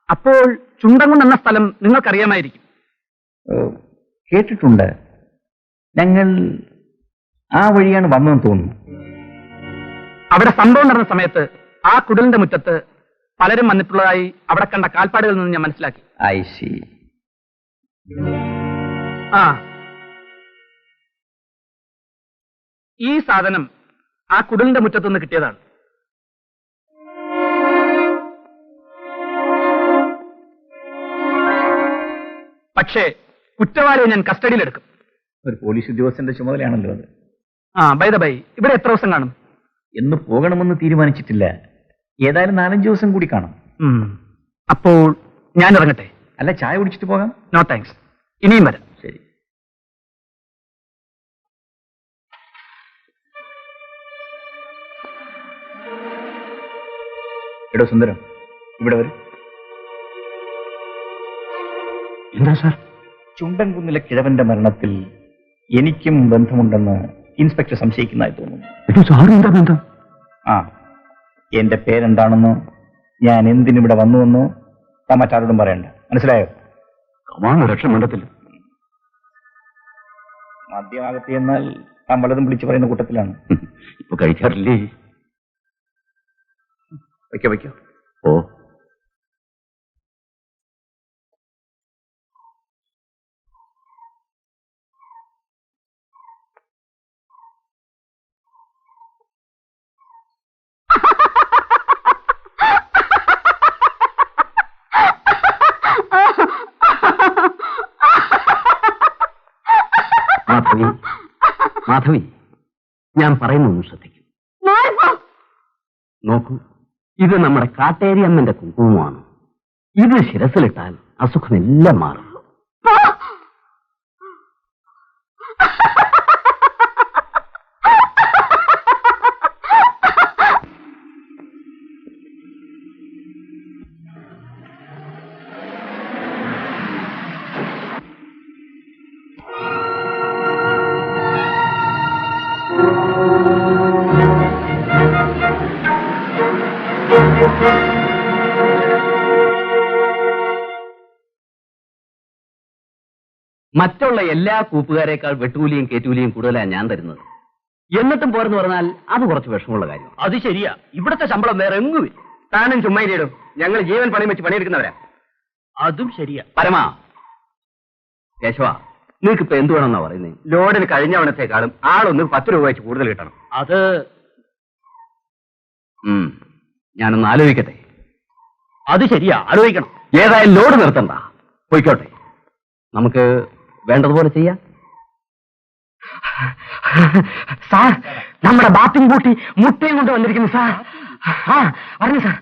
അപ്പോൾ ചുണ്ടൻകുന്ന് എന്ന സ്ഥലം നിങ്ങൾക്കറിയാമായിരിക്കും. കേട്ടിട്ടുണ്ട്. ഞങ്ങൾ ആ വഴിയാണ് വന്നതെന്ന് തോന്നുന്നു. അവിടെ സംഭവം നടന്ന സമയത്ത് ആ കുടിലിന്റെ മുറ്റത്ത് പലരും വന്നിട്ടുള്ളതായി അവിടെ കണ്ട കാൽപ്പാടുകളിൽ നിന്ന് ഞാൻ മനസ്സിലാക്കി. I C. ഈ സാധനം ആ കുടിലിന്റെ മുറ്റത്ത് നിന്ന് കിട്ടിയതാണ്. പക്ഷേ കുറ്റവാളിയെ ഞാൻ കസ്റ്റഡിയിലെടുക്കും. ഒരു പോലീസ് ഉദ്യോഗസ്ഥന്റെ ചുമതലയാണല്ലോ അത്. ബൈ ദ ബൈ, ഇവിടെ എത്ര ദിവസം കാണും? എന്ന് പോകണമെന്ന് തീരുമാനിച്ചിട്ടില്ല. ഏതായാലും 4-5 ദിവസം കൂടി കാണും. അപ്പോൾ ഞാൻ ഇറങ്ങട്ടെ? അല്ല, ചായ കുടിച്ചിട്ട് പോകാം. നോ താങ്ക്സ്, ഇനിയും വരാം. ശരി. എടോ സുന്ദരം, ഇവിടെ വരും. എന്താ സാർ? ചുണ്ടൻകുന്നിലെ കിഴവന്റെ മരണത്തിൽ എനിക്കും ബന്ധമുണ്ടെന്ന് ഇൻസ്പെക്ടർ സംശയിക്കുന്നതായി തോന്നുന്നു. സാറിനെന്താ ബന്ധം? എന്റെ പേരെന്താണെന്നോ ഞാൻ എന്തിനിവിടെ വന്നുവെന്നോ താൻ മറ്റാരോടും പറയണ്ട. മനസ്സിലായോ? ലക്ഷം വേണ്ടത്തില്ല. മദ്യമാകത്തി എന്നാൽ താൻ പലതും വിളിച്ചു പറയുന്ന കൂട്ടത്തിലാണ്. ഇപ്പൊ കഴിക്കാറില്ലേ? വയ്ക്കോ. ഓ, മാധവി മാധവി, ഞാൻ പറയുന്നൊന്നും ശ്രദ്ധിക്കും. നോക്കൂ, ഇത് നമ്മുടെ കാട്ടേരി അമ്മന്റെ കുങ്കുമമാണ്. ഇത് ശിരസിലിട്ടാൽ അസുഖമെല്ലാം മാറും. മറ്റുള്ള എല്ലാ കൂപ്പുകാരേക്കാൾ വെട്ടൂലിയും കേറ്റൂലിയും കൂടുതലാണ് ഞാൻ തരുന്നത്. എന്നിട്ടും പോരെന്ന് പറഞ്ഞാൽ അത് കുറച്ച് വിഷമമുള്ള കാര്യം. അത് ശരിയാ, ഇവിടുത്തെ ശമ്പളം വേറെ എങ്ങുമില്ല. താനും ചുമ്മായിടും, ഞങ്ങൾ ജീവൻ പണയം വെച്ച് പണിയെടുക്കുന്നവരാ. അതും ശരിയാ. പരമാ കേശവ, നിങ്ങൾക്ക് ഇപ്പൊ എന്ത് വേണമെന്നാ പറയുന്നത്? ലോഡിന് കഴിഞ്ഞ തവണത്തെക്കാളും ആളൊന്ന് 10 രൂപ വെച്ച് കൂടുതൽ കിട്ടണം. അത് ഞാനൊന്ന് ആലോചിക്കട്ടെ. അത് ശരിയാ, ആലോചിക്കണം. ഏതായാലും ലോഡ് നിർത്തണ്ട, പോയിക്കോട്ടെ. നമുക്ക് വേണ്ടതുപോലെ ചെയ്യാം. സാർ, നമ്മുടെ ബാത്തിങ് കൂട്ടി മുട്ടയും കൊണ്ട് വന്നിരിക്കുന്നു സാർ. പറഞ്ഞു സാർ.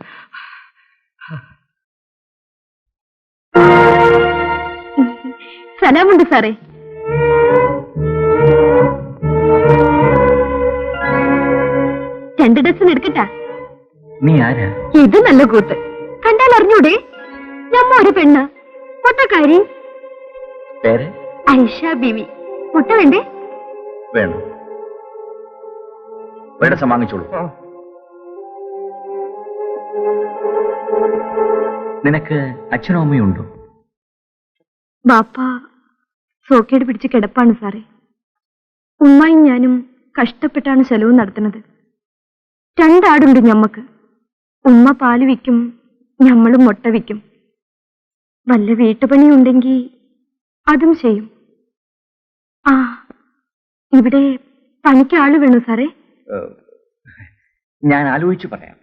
സലാമുണ്ട് സാറേ. രണ്ട് ഡസൻ എടുക്കട്ടാ? നീ ആരാ? ഇത് നല്ല കൂത്ത് കണ്ടാൽ അറിഞ്ഞൂടെ? നമ്മ ഒരു പെണ്ണ്, പൊട്ടക്കാരി. പേര്? ഐഷ ബീവി. മുട്ട വേണ്ടേ? വേണം. ഒരിടസം വാങ്ങിച്ചോളൂ. നിനക്ക് അച്ഛനും അമ്മയും ഉണ്ടോ? ബാപ്പ സോക്കേട് പിടിച്ച് കിടപ്പാണ് സാറേ. ഉമ്മായും ഞാനും കഷ്ടപ്പെട്ടാണ് ചെലവ് നടത്തുന്നത്. 2 ആടുണ്ട് ഞമ്മക്ക്. ഉമ്മ പാല് വിൽക്കും, ഞമ്മളും മുട്ട വിൽക്കും. വല്ല വീട്ടുപണി ഉണ്ടെങ്കിൽ അതും ചെയ്യും. ഇവിടെ പണിക്ക് ആള് വേണോ സാറേ? ഞാൻ ആലോചിച്ചു പറയാം.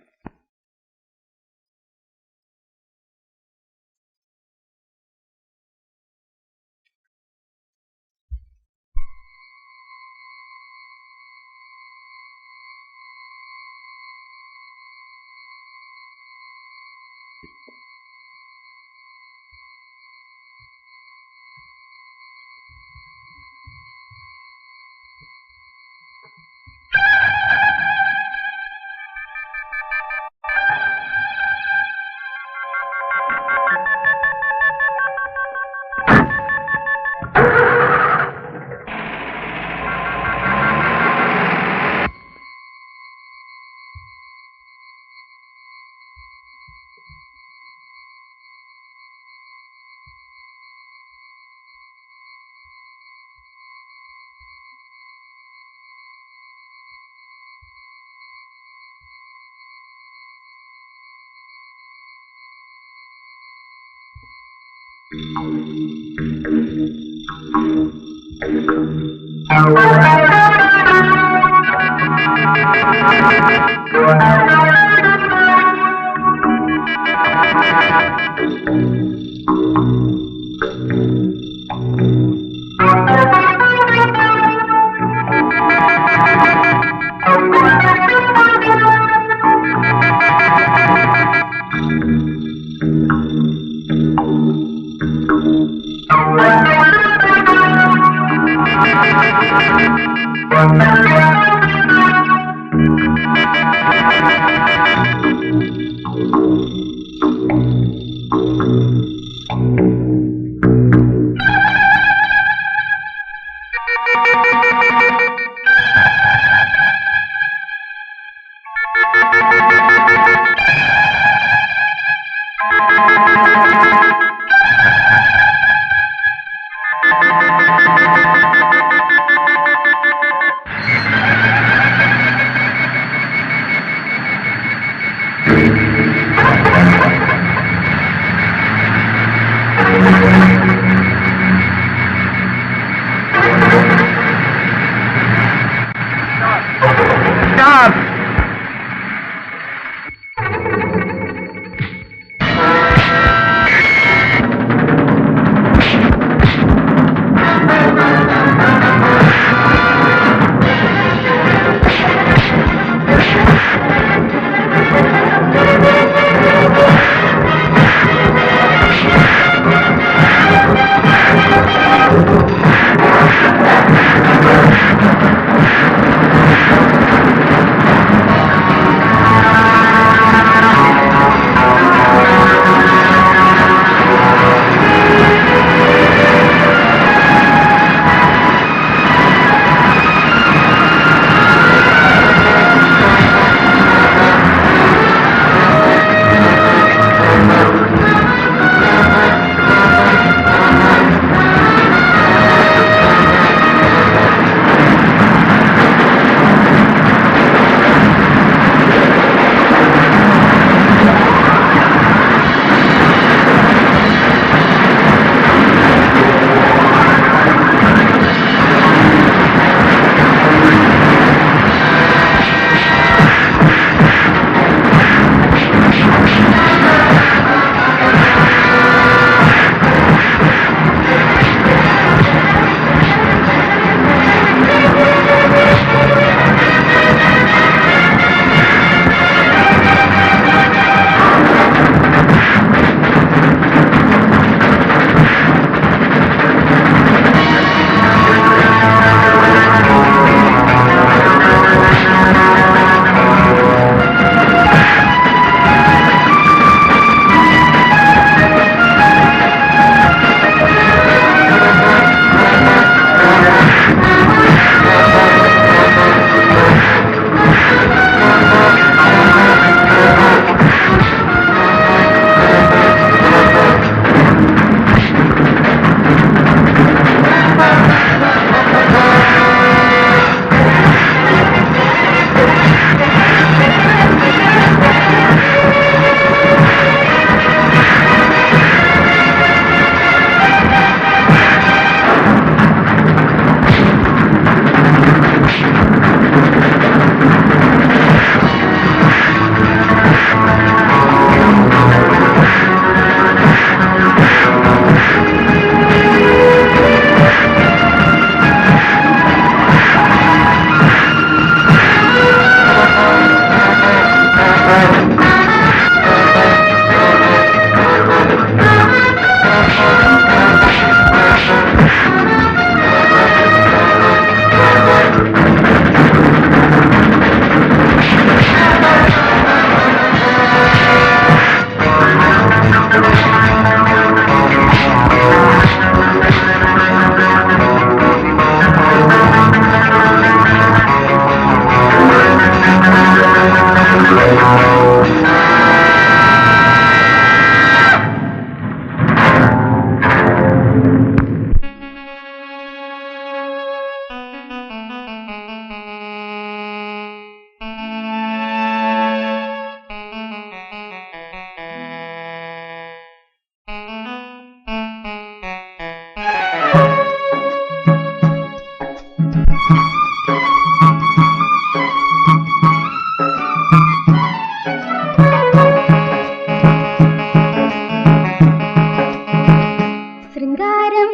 ശൃംഗാരം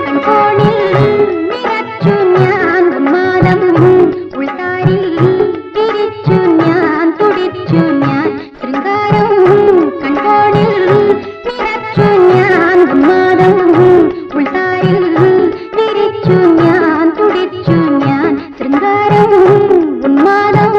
കൺകോണിൽ നിറച്ചു ഞാൻ ഉന്മാദം ഉൾത്താരിൽ തിരിച്ചു ഞാൻ തുടിച്ചു ഞാൻ ശൃംഗാരം കൺകോണിൽ നിറച്ചു ഞാൻ ഉന്മാദം ഉൾത്താരിൽ തിരിച്ചു ഞാൻ തുടിച്ചു ഞാൻ ശൃംഗാരം ഉന്മാദം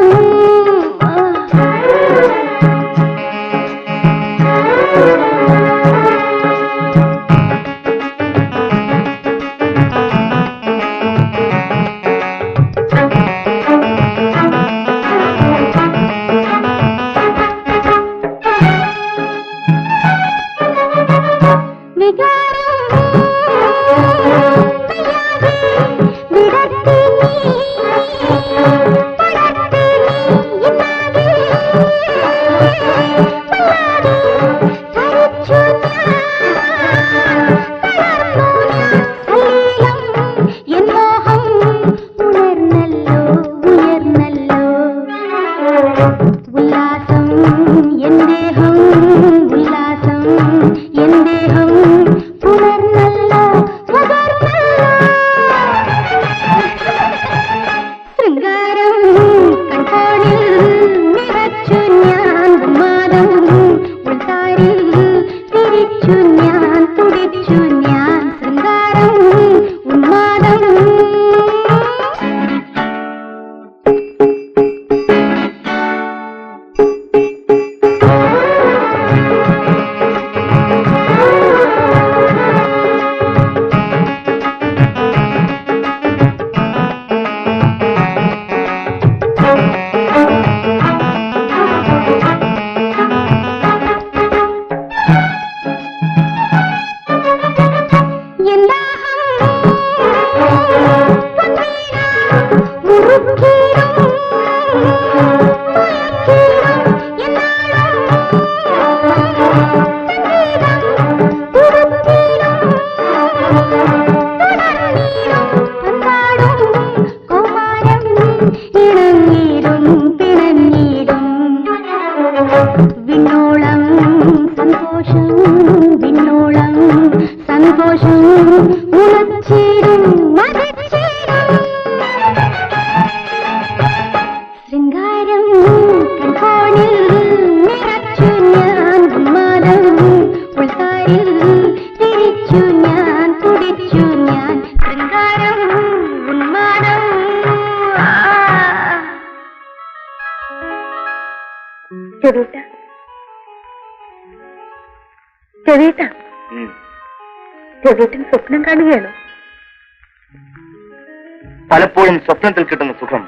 ചെറിയേട്ടൻ സ്വപ്നം കാണുകയാണോ? പലപ്പോഴും സ്വപ്നത്തിൽ കിട്ടുന്ന സുഖം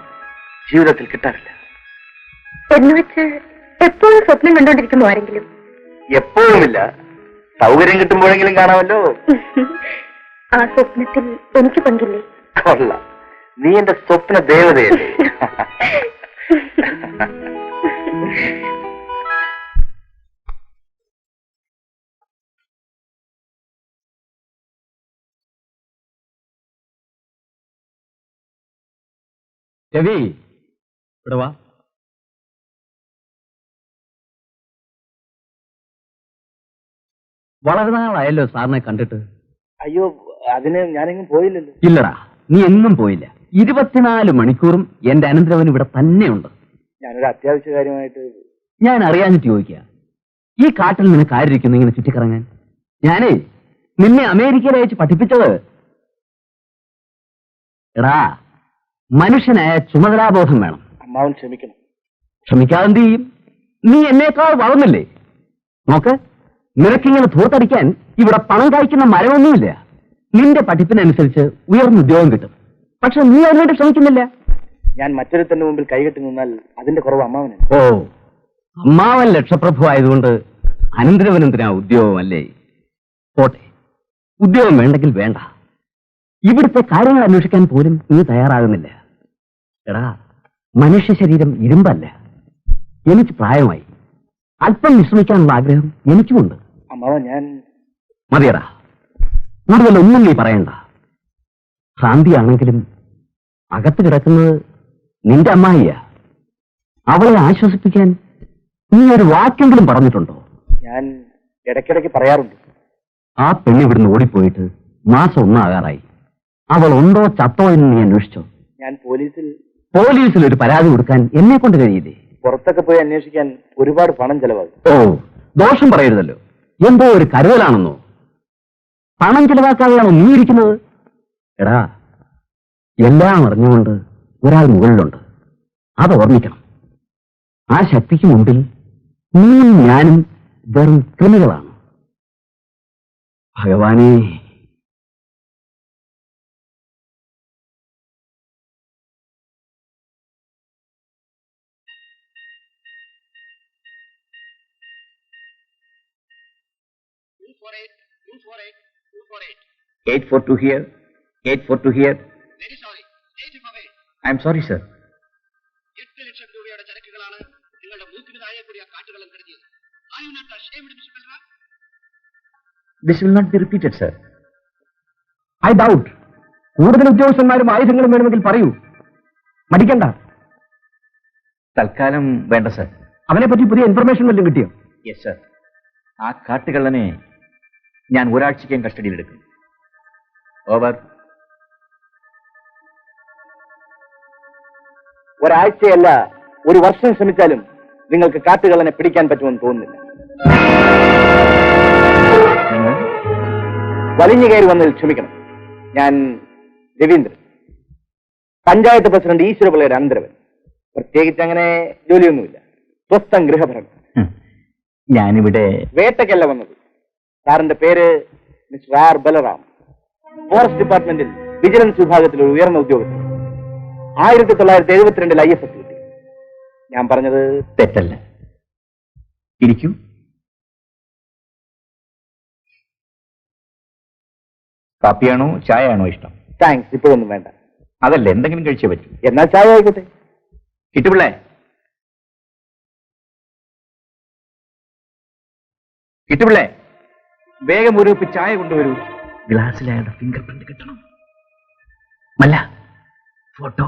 ജീവിതത്തിൽ കിട്ടാറില്ല. എന്നുവെച്ച് എപ്പോഴും സ്വപ്നം കണ്ടോണ്ടിരിക്കുന്നു ആരെങ്കിലും? എപ്പോഴുമില്ല, സൗകര്യം കിട്ടുമ്പോഴെങ്കിലും കാണാമല്ലോ. ആ സ്വപ്നത്തിൽ എനിക്ക് പങ്കില്ലേ? കൊള്ളാം, നീ എന്റെ സ്വപ്ന ദേവതയല്ലേ. രവി, ഇവിടെ വാ. വളരെ നാളായല്ലോ സാറിനെ കണ്ടിട്ട്. അയ്യോ, അതിന് ഞാനെങ്ങും പോയില്ലല്ലോ. ഇല്ലടാ, നീ എങ്ങും പോയില്ല. 24 മണിക്കൂറും എന്റെ അനന്തരവൻ ഇവിടെ തന്നെയുണ്ട്. ഞാനൊരു അത്യാവശ്യ കാര്യമായിട്ട്. ഞാൻ അറിയാഞ്ഞിട്ട് ചോദിക്കുക, ഈ കാട്ടിൽ നിനക്ക് ആരിയ്ക്കുന്നു ഇങ്ങനെ ചുറ്റിക്കറങ്ങാൻ? ഞാനേ നിന്നെ അമേരിക്കയിൽ അയച്ച് പഠിപ്പിച്ചത്. എടാ, മനുഷ്യനായ ചുമതലാബോധം വേണം. അമ്മാവൻ ക്ഷമിക്കണം. ക്ഷമിക്കാതെന്ത് ചെയ്യും? നീ എന്നേക്കാൾ വളർന്നില്ലേ? നോക്ക്, നിനക്കിങ്ങനെ ധൂർത്തടിക്കാൻ ഇവിടെ പണം കായ്ക്കുന്ന മരമൊന്നുമില്ല. നിന്റെ പഠിപ്പിനനുസരിച്ച് ഉയർന്ന ഉദ്യോഗം കിട്ടും. പക്ഷെ നീ അതിനുവേണ്ടി ശ്രമിക്കുന്നില്ല. ഞാൻ മറ്റൊരുത്തന്റെ മുമ്പിൽ കൈകെട്ടി നിന്നാൽ അതിന്റെ കുറവ് അമ്മാവന്. ഓ, അമ്മാവൻ ലക്ഷപ്രഭു ആയതുകൊണ്ട് അനന്തരവനെന്തിനാ ഉദ്യോഗമല്ലേ? പോട്ടെ, ഉദ്യോഗം വേണ്ടെങ്കിൽ വേണ്ട. ഇവിടുത്തെ കാര്യങ്ങൾ അന്വേഷിക്കാൻ പോലും നീ തയ്യാറാകുന്നില്ല. എടാ, മനുഷ്യ ശരീരം ഇരുമ്പല്ല. എനിക്ക് പ്രായമായി. അല്പം വിശ്രമിക്കാനുള്ള ആഗ്രഹം എനിക്കുമുണ്ട്. അമ്മാവൻ, ഞാൻ മതിയടാ, കൂടുതലൊന്നും നീ പറയണ്ട. ഭ്രാന്തിയാണെങ്കിലും അകത്ത് കിടക്കുന്നത് നിന്റെ അമ്മായിയാ. അവളെ ആശ്വസിപ്പിക്കാൻ നീ ഒരു വാക്കെങ്കിലും പറഞ്ഞിട്ടുണ്ടോ? ഞാൻ ഇടയ്ക്കിടയ്ക്ക് പറയാറുണ്ട്. ആ പെണ്ണ് ഇവിടുന്ന് ഓടിപ്പോയിട്ട് മാസം 1 ആകാറായി. അവൾ ഉണ്ടോ ചത്തോ എന്ന് നീ അന്വേഷിച്ചോ? ഞാൻ പോലീസിൽ ഒരു പരാതി കൊടുക്കാൻ എന്നെ കൊണ്ട് കഴിയില്ലേ? പുറത്തൊക്കെ പോയി അന്വേഷിക്കാൻ ഒരുപാട് പണം ചെലവാകും. ഓ, ദോഷം പറയരുതല്ലോ. എന്തോ ഒരു കരുതലാണെന്നോ? പണം ചെലവാക്കാതെയാണോ നീ ഇരിക്കുന്നത്? എടാ, എല്ലാം അറിഞ്ഞുകൊണ്ട് ഒരാൾ മുകളിലുണ്ട്, അത് ഓർമ്മിക്കണം. ആ ശക്തിക്ക് മുമ്പിൽ നീയും ഞാനും വെറും കൃമികളാണ്. ഭഗവാനേ, Eight for two here. 842 here. I am sorry, sir. 8 ലക്ഷം രൂപയുടെ ചരക്കുകളാണ് നിങ്ങളുടെ മൂക്കിന് താഴെ കൂടി ആ കാട്ടുകളും കരുതിയത്. Are you not ashamed, Mr. Belram? This will not be repeated, sir. I doubt. കൂടുതൽ ഉദ്യോഗസ്ഥന്മാരും ആയുധങ്ങളും വേണമെങ്കിൽ പറയൂ, മടിക്കണ്ട. തൽക്കാലം വേണ്ട, സർ. അവനെ പറ്റി പുതിയ ഇൻഫർമേഷൻ വല്ലതും കിട്ടിയോ? Yes, sir. ആ കാട്ടുകള്ളനെ ഞാൻ ഒരാഴ്ചയ്ക്കും കസ്റ്റഡിയിലെടുക്കും. ഓവർ. ഒരാഴ്ചയല്ല, 1 വർഷം ശ്രമിച്ചാലും നിങ്ങൾക്ക് കാട്ടുകളനെ പിടിക്കാൻ പറ്റുമെന്ന് തോന്നുന്നില്ല. നിങ്ങൾ വലിഞ്ഞു കയറി വന്നതിൽ ക്ഷമിക്കണം. ഞാൻ രവീന്ദ്രൻ, പഞ്ചായത്ത് പ്രസിഡന്റ് ഈശ്വരപിള്ളയുടെ അനന്തരവൻ. പ്രത്യേകിച്ച് അങ്ങനെ ജോലിയൊന്നുമില്ല, സ്വസ്ഥം ഗൃഹഭരണം. ഞാനിവിടെ വേട്ടയ്ക്കല്ല വന്നത്. സാറിന്റെ പേര് മിസ്റ്റർ ആർ ബലറാം. ഫോറസ്റ്റ് ഡിപ്പാർട്ട്മെന്റിൽ വിജിലൻസ് വിഭാഗത്തിൽ ഒരു ഉയർന്ന ഉദ്യോഗസ്ഥൻ. 1972 IFS കിട്ടി. ഞാൻ പറഞ്ഞത് തെറ്റല്ല. ഇരിക്കൂ. കാപ്പിയാണോ ചായയാണോ ഇഷ്ടം? താങ്ക്സ്, ഇപ്പോഴൊന്നും വേണ്ട. അതല്ല, എന്തെങ്കിലും കഴിച്ചേ പറ്റൂ. എന്നാ ചായ ആയിക്കോട്ടെ. കിട്ടുപിള്ളേ, കിട്ടുപിള്ളേ, വേഗം ഒരു കപ്പ് ചായ കൊണ്ടുവരൂ. ഗ്ലാസ്സിൽ അയാളുടെ ഫിംഗർ പ്രിന്റ് കിട്ടണം. മല്ല, ഫോട്ടോ.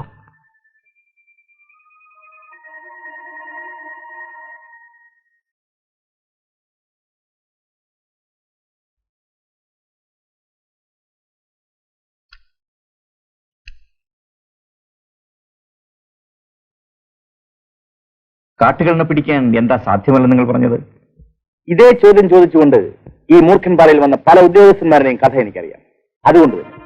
കാട്ടുകളിനെ പിടിക്കാൻ എന്താ സാധ്യമല്ലെന്ന് നിങ്ങൾ പറഞ്ഞത്? ഇതേ ചോദ്യം ചോദിച്ചുകൊണ്ട് ഈ മൂർഖൻ പാലയിൽ വന്ന പല ഉദ്യോഗസ്ഥന്മാരുടെയും കഥ എനിക്കറിയാം. അതുകൊണ്ട് തന്നെ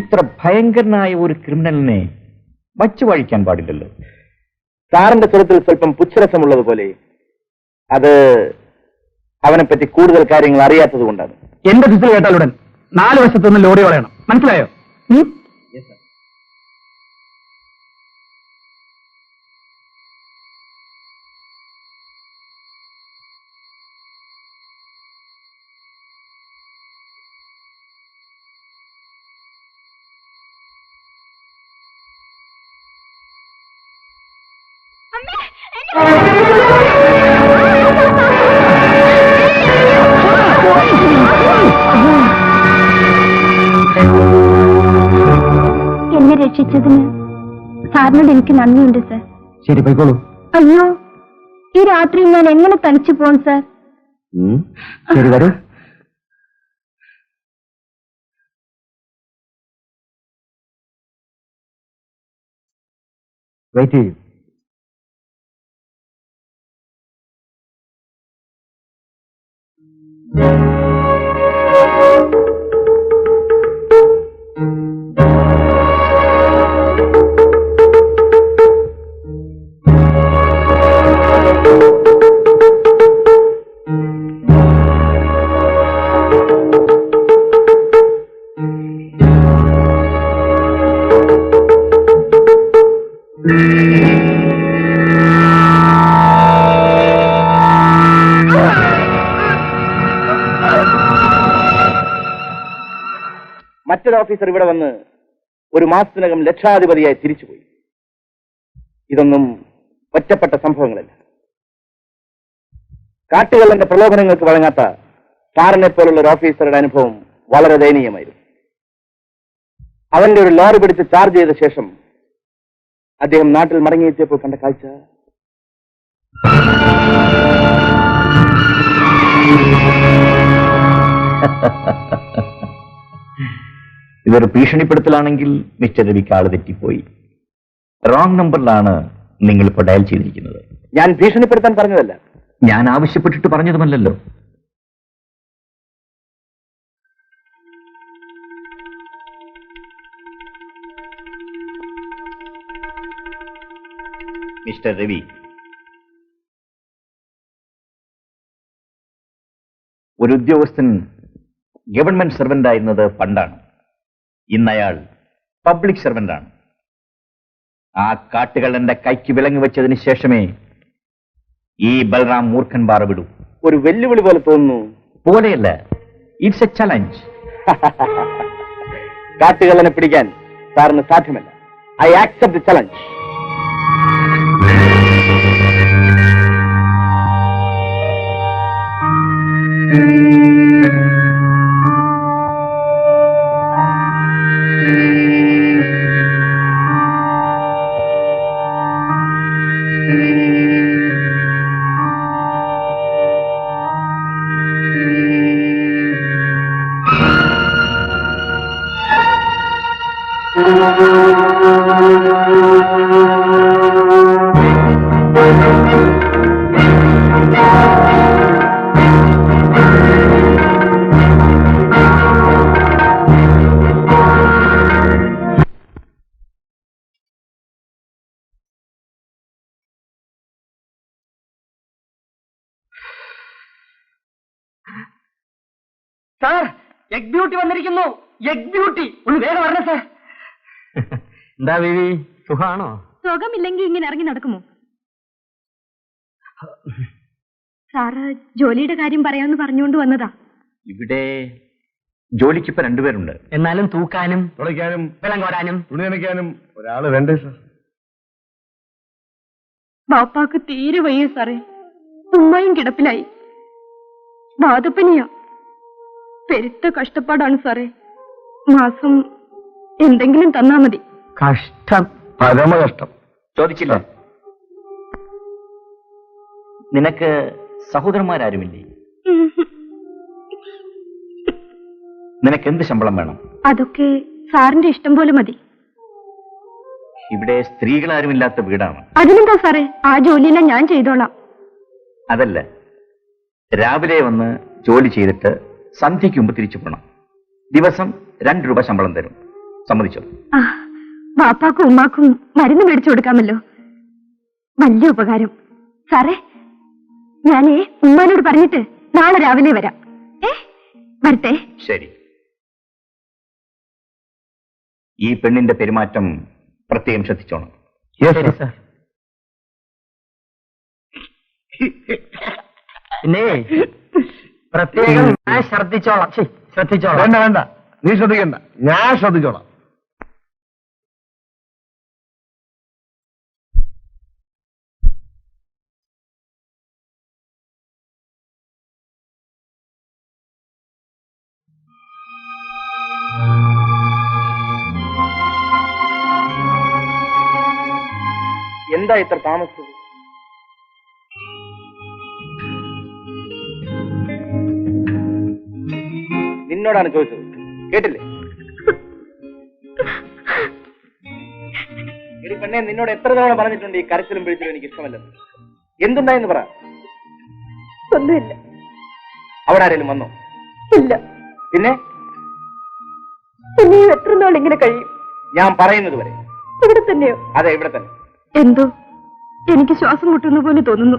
ഇത്ര ഭയങ്കരനായ ഒരു ക്രിമിനലിനെ വച്ചു വഴിക്കാൻ പാടില്ലല്ലോ. സാറിന്റെ സ്വരത്തിൽ സ്വല്പം പുച്ഛരസമുള്ളതുപോലെ, അത് അവനെപ്പറ്റി കൂടുതൽ കാര്യങ്ങൾ അറിയാത്തത് കൊണ്ടാണ്. എന്റെ ഫിസിൽ കേട്ടാലുടൻ 4 വശത്തുനിന്ന് ലോറി വളയണം, മനസ്സിലായോ? എന്നെ രക്ഷിച്ചതിന് സാറിനോട് എനിക്ക് നന്ദിയുണ്ട് സർ. ശരി, പോയിക്കോളൂ. അയ്യോ, ഈ രാത്രി ഞാൻ എങ്ങനെ തനിച്ചു പോകും സർ? ശരി, വരൂ. വെയിറ്റ് ചെയ്യൂ. മറ്റൊരു ഓഫീസർ ഇവിടെ വന്ന് 1 മാസത്തിനകം ലക്ഷാധിപതിയായി തിരിച്ചുപോയി. ഇതൊന്നും ഒറ്റപ്പെട്ട സംഭവങ്ങളല്ല. കാട്ടുകള്ളന്റെ പ്രലോഭനങ്ങൾക്ക് വഴങ്ങാത്ത സാറിനെ പോലുള്ള ഒരു ഓഫീസറുടെ അനുഭവം വളരെ ദയനീയമായിരുന്നു. അവന്റെ ഒരു ലോറി പിടിച്ച് ചാർജ് ചെയ്ത ശേഷം അദ്ദേഹം നാട്ടിൽ മടങ്ങിയെത്തിയപ്പോൾ കണ്ട കാഴ്ച ഇതൊരു ഭീഷണിപ്പെടുത്തലാണെങ്കിൽ മിസ്റ്റർ രവിക്ക് ആള് തെറ്റിപ്പോയി. റോങ് നമ്പറിലാണ് നിങ്ങൾ ഇപ്പോൾ ഡയൽ ചെയ്തിരിക്കുന്നത്. ഞാൻ ഭീഷണിപ്പെടുത്താൻ പറഞ്ഞതല്ല. ഞാൻ ആവശ്യപ്പെട്ടിട്ട് പറഞ്ഞതുമല്ലല്ലോ. മിസ്റ്റർ രവി, ഒരു ഉദ്യോഗസ്ഥൻ ഗവൺമെന്റ് സർവന്റ് ആയിരുന്നത് പണ്ടാണ്. ഇന്നയാൾ പബ്ലിക് സർവന്റ് ആണ്. ആ കാട്ടുകൾ എന്റെ കൈക്ക് വിലങ്ങ് വെച്ചതിന് ശേഷമേ ഈ ബൽറാം മൂർഖൻ ബാറ വിടൂ. ഒരു വെല്ലുവിളി പോലെ തോന്നുന്നു. പോലെയല്ല, ഇറ്റ്സ് എ ചലഞ്ച്. കാട്ടുകളനെ പിടിക്കാൻ സാറിന് സാധ്യമല്ല. I accept the challenge. Sir, egg beauty വന്നിരിക്കുന്നു. എഗ് ബ്യൂട്ടി, ഒന്ന് വേഗം വരണേ സാർ. എന്താ ബേബി, സുഖാണോ? സുഖമില്ലെങ്കിൽ ഇങ്ങനെ ഇറങ്ങി നടക്കുമോ? സാറ് ജോലിയുടെ കാര്യം പറയാമെന്ന് പറഞ്ഞുകൊണ്ട് വന്നതാ. ഇവിടെ ജോലിക്കിപ്പോ രണ്ടുപേരുണ്ട്. എന്നാലും തൂക്കാനും തുളയ്ക്കാനും വെള്ളം കോരാനും തുണി നനയ്ക്കാനും ഒരാള് വേണ്ടേ സാർ? ബാപ്പാക്ക് തീരെ വയ്യ സാറേ. ഉമ്മയും കിടപ്പിലായി. വാതപ്പനിയാ. പെരുത്ത കഷ്ടപ്പാടാണ് സാറേ. മാസം എന്തെങ്കിലും തന്നാ മതി. കഷ്ടം, പരമകഷ്ടം. ചോദിച്ചില്ല. നിനക്ക് സഹോദരന്മാരാരുമില്ലേ? നിനക്ക് എന്ത് ശമ്പളം വേണം? അതൊക്കെ സാറിന്റെ ഇഷ്ടം പോലെ മതി. ഇവിടെ സ്ത്രീകളാരുമില്ലാത്ത വീടാണ്. അതിനെന്താ സാറേ, ആ ജോലിയെല്ലാം ഞാൻ ചെയ്തോളാം. അതല്ല, രാവിലെ വന്ന് ജോലി ചെയ്തിട്ട് സന്ധ്യയ്ക്ക് മുമ്പ് തിരിച്ചു പോകണം. ദിവസം 2 രൂപ ശമ്പളം തരും. സമ്മതിച്ചോ? ആ, ബാപ്പാക്കും ഉമ്മാക്കും മരുന്ന് മേടിച്ചു കൊടുക്കാമല്ലോ. വലിയ ഉപകാരം സാറേ. ഞാനേ ഉമ്മാനോട് പറഞ്ഞിട്ട് നാളെ രാവിലെ വരാം. വരട്ടെ. ശരി. ഈ പെണ്ണിന്റെ പെരുമാറ്റം പ്രത്യേകം ശ്രദ്ധിച്ചോണം. ശരി സാർ. പിന്നെ പ്രത്യേകം ഞാൻ ശ്രദ്ധിച്ചോളാം. ശ്രദ്ധിച്ചോളാം. വേണ്ട വേണ്ട, നീ ശ്രദ്ധിക്കണ്ട, ഞാൻ ശ്രദ്ധിച്ചോളാം. എന്താ ഇത്ര താമസിച്ചത്? നിന്നോടാണ് ചോദിച്ചത്, കേട്ടില്ലേ? എടി പെണ്ണെ, നിന്നോട് എത്ര തവണ പറഞ്ഞിട്ടുണ്ട് ഈ കരച്ചിലും പിടിച്ചിലും എനിക്ക് ഇഷ്ടമല്ലെന്ന്. എന്തുണ്ടായെന്ന് പറ. ഒന്നുമില്ല. അവിടെ ആരെങ്കിലും വന്നോ? ഇല്ല. പിന്നെ ഇനിയും എത്ര നാൾ ഇങ്ങനെ കഴിയും? ഞാൻ പറയുന്നത് വരെ. ഇവിടെ തന്നെയോ? അതെ, ഇവിടെ തന്നെ. എന്തോ എനിക്ക് ശ്വാസം മുട്ടുന്ന പോലെ തോന്നുന്നു.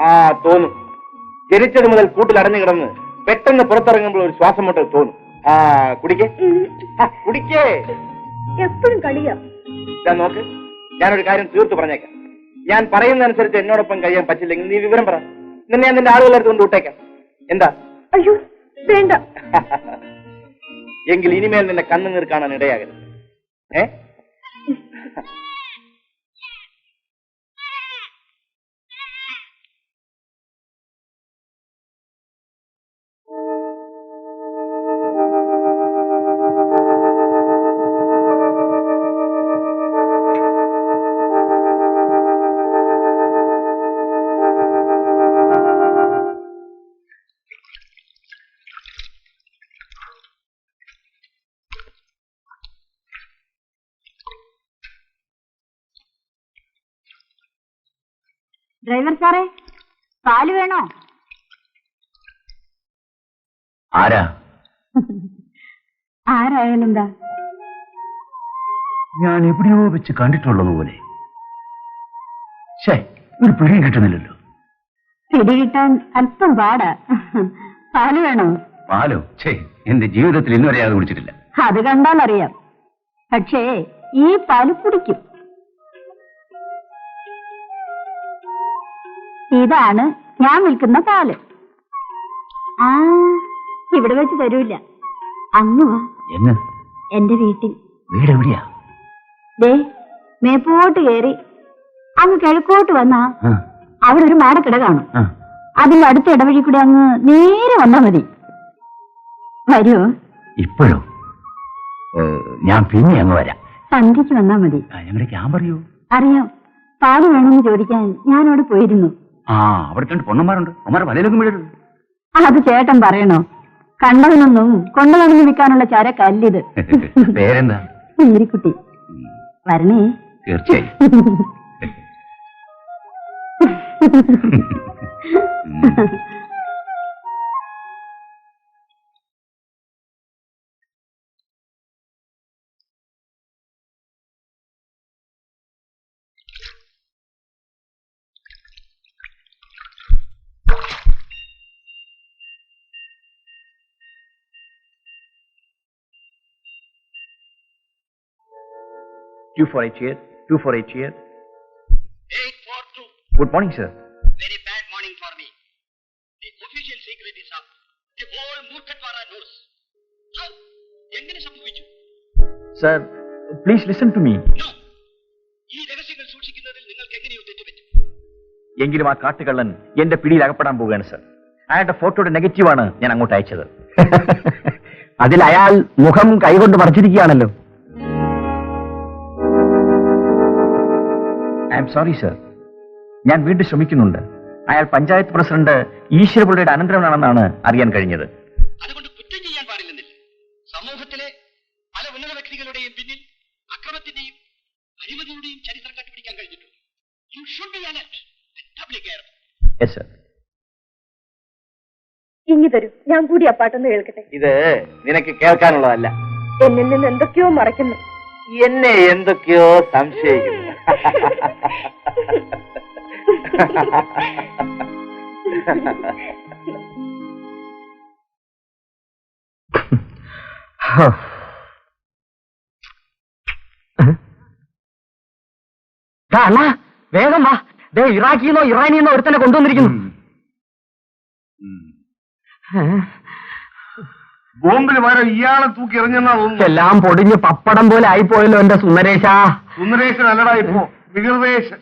ആ, തോന്നും. ജനിച്ചത് മുതൽ കൂട്ടിൽ അടഞ്ഞു കിടന്ന് പെട്ടെന്ന് പുറത്തിറങ്ങുമ്പോൾ ഒരു ശ്വാസം മുട്ടൽ തോന്നും. ആ, കുടിക്കേ, കുടിക്കേ. എപ്പോഴും കളിയാ. നോക്ക്, ഞാനൊരു കാര്യം തീർത്തു പറഞ്ഞേക്കാം. ഞാൻ പറയുന്നതനുസരിച്ച് എന്നോടൊപ്പം കഴിയാൻ പറ്റില്ലെങ്കിൽ നീ വിവരം പറ. നിന്നെ ഞാൻ നിന്റെ ആളുകളെടുത്ത് കൊണ്ട് വിട്ടേക്കാം. എന്താ? അയ്യോ വേണ്ട. എങ്കിൽ ഇനിമേൽ നിന്നെ കണ്ണുനീർ കാണാൻ ഇടയാകരുത്. ഡ്രൈവർ സാറേ, പാല് വേണോ? ആരാ? ആരായാലും എന്താ? ഞാൻ എവിടെയോ വെച്ച് കണ്ടിട്ടുള്ളതുപോലെ. ഒരു പിടിയും കിട്ടുന്നില്ലല്ലോ. പിടികിട്ടാൻ അല്പം പാടാ. പാല് വേണോ? പാലോ? എന്റെ ജീവിതത്തിൽ ഇന്നുവരെ അത് കുടിച്ചിട്ടില്ല. അത് കണ്ടാൽ അറിയാം. പക്ഷേ ഈ പാല് കുടിക്കും. ഇതാണ് ഞാൻ വിൽക്കുന്ന പാല്. ആ, ഇവിടെ വെച്ച് തരൂല. അങ്ങ് വാ. എന്ന്? എന്റെ വീട്ടിൽ. വീട് എവിടെയാ? ദേ, മേപ്പോട്ട് കയറി അങ്ങ് കിഴക്കോട്ട് വന്നാ അവിടെ ഒരു മാടക്കിട കാണും. അതിന്റെ അടുത്ത ഇടവഴി കൂടെ അങ്ങ് നേരെ വന്നാ മതി. വരുമോ? ഇപ്പോഴോ? ഞാൻ പിന്നെ അങ്ങ് വരാം. സന്ധ്യക്ക് വന്നാ മതി. ഞങ്ങളുടെ ക്യാമ്പ് അറിയോ? അറിയാം. പാല് വേണമെന്ന് ചോദിക്കാൻ ഞാനവിടെ പോയിരുന്നു. അവിടെ രണ്ട് പൊണ്ണന്മാരുണ്ട്. അമ്മമാരെ വലയിലൊന്നും വീഴരുത്. അത് ചേട്ടൻ പറയണോ? കണ്ടവനൊന്നും കൊണ്ടുവന്നു വിൽക്കാനുള്ള ചരക്കല്ലിത്. പേരെന്താ? മേരിക്കുട്ടി. വരണേ. തീർച്ചയായും. Two for a chair. 2 for a chair. 842. Good morning, sir. Very bad morning for me. The official secret is up. The whole Murkhatwara knows. How? എങ്ങനെ സംഭവിച്ചു? Sir, please listen to me. No. ഈ രഹസ്യങ്ങൾ സൂക്ഷിക്കുന്നതിൽ നിങ്ങൾക്ക് എങ്ങനെയോ തെറ്റുപറ്റും? എങ്കിലും ആ കാട്ടുകള്ളൻ എന്റെ പിടിയിൽ അകപ്പെടാൻ പോവുകയാണ്, സർ. അയാളുടെ ഫോട്ടോയുടെ നെഗറ്റീവാണ് ഞാൻ അങ്ങോട്ട് അയച്ചത്. അതിൽ അയാൾ മുഖം കൈകൊണ്ട് മറച്ചിരിക്കുകയാണല്ലോ. I am sorry, sir. ഞാൻ വീണ്ടും ശ്രമിക്കുന്നുണ്ട്. അയാൾ പഞ്ചായത്ത് പ്രസിഡന്റ് ഈശ്വരപിള്ളയുടെ അനന്തരവനാണെന്നാണ് അറിയാൻ കഴിഞ്ഞത്. അതുകൊണ്ട് കുറ്റം ചെയ്യാൻ പാടില്ലെന്നില്ല. സമൂഹത്തിലെ പല ഉന്നത വ്യക്തികളുടെയും പിന്നിൽ അക്രമത്തിന്റെയും അഴിമതിയുടെയും ചരിത്രം കണ്ടുപിടിക്കാൻ കഴിഞ്ഞിട്ടുണ്ട്. You should be alert and doubly careful. Yes, sir. ഇങ്ങി തരൂ, ഞാൻ കൂടി ആ പാട്ടൊന്ന് കേൾക്കട്ടെ. ഇത് നിനക്ക് കേൾക്കാനുള്ളതല്ല. എന്നിൽ നിന്ന് എന്തൊക്കെയോ മറയ്ക്കുന്നു. എന്നെ എന്തൊക്കെയോ സംശയിക്കുന്നു. വേഗം വാ. ദേ ഇറാഖിന്നോ ഇറാനിന്നോ ഒരുത്തനെ കൊണ്ടുവന്നിരിക്കുന്നു. ബോംബിന് പകരം ഇയാളെ തൂക്കി എറിഞ്ഞെന്നാ തോന്നുന്നു. എല്ലാം പൊടിഞ്ഞ് പപ്പടം പോലെ ആയിപ്പോയല്ലോ എന്റെ സുന്ദരേശ. സുന്ദരേശൻ അല്ലടാ ഇപ്പോ വികൃതേശൻ.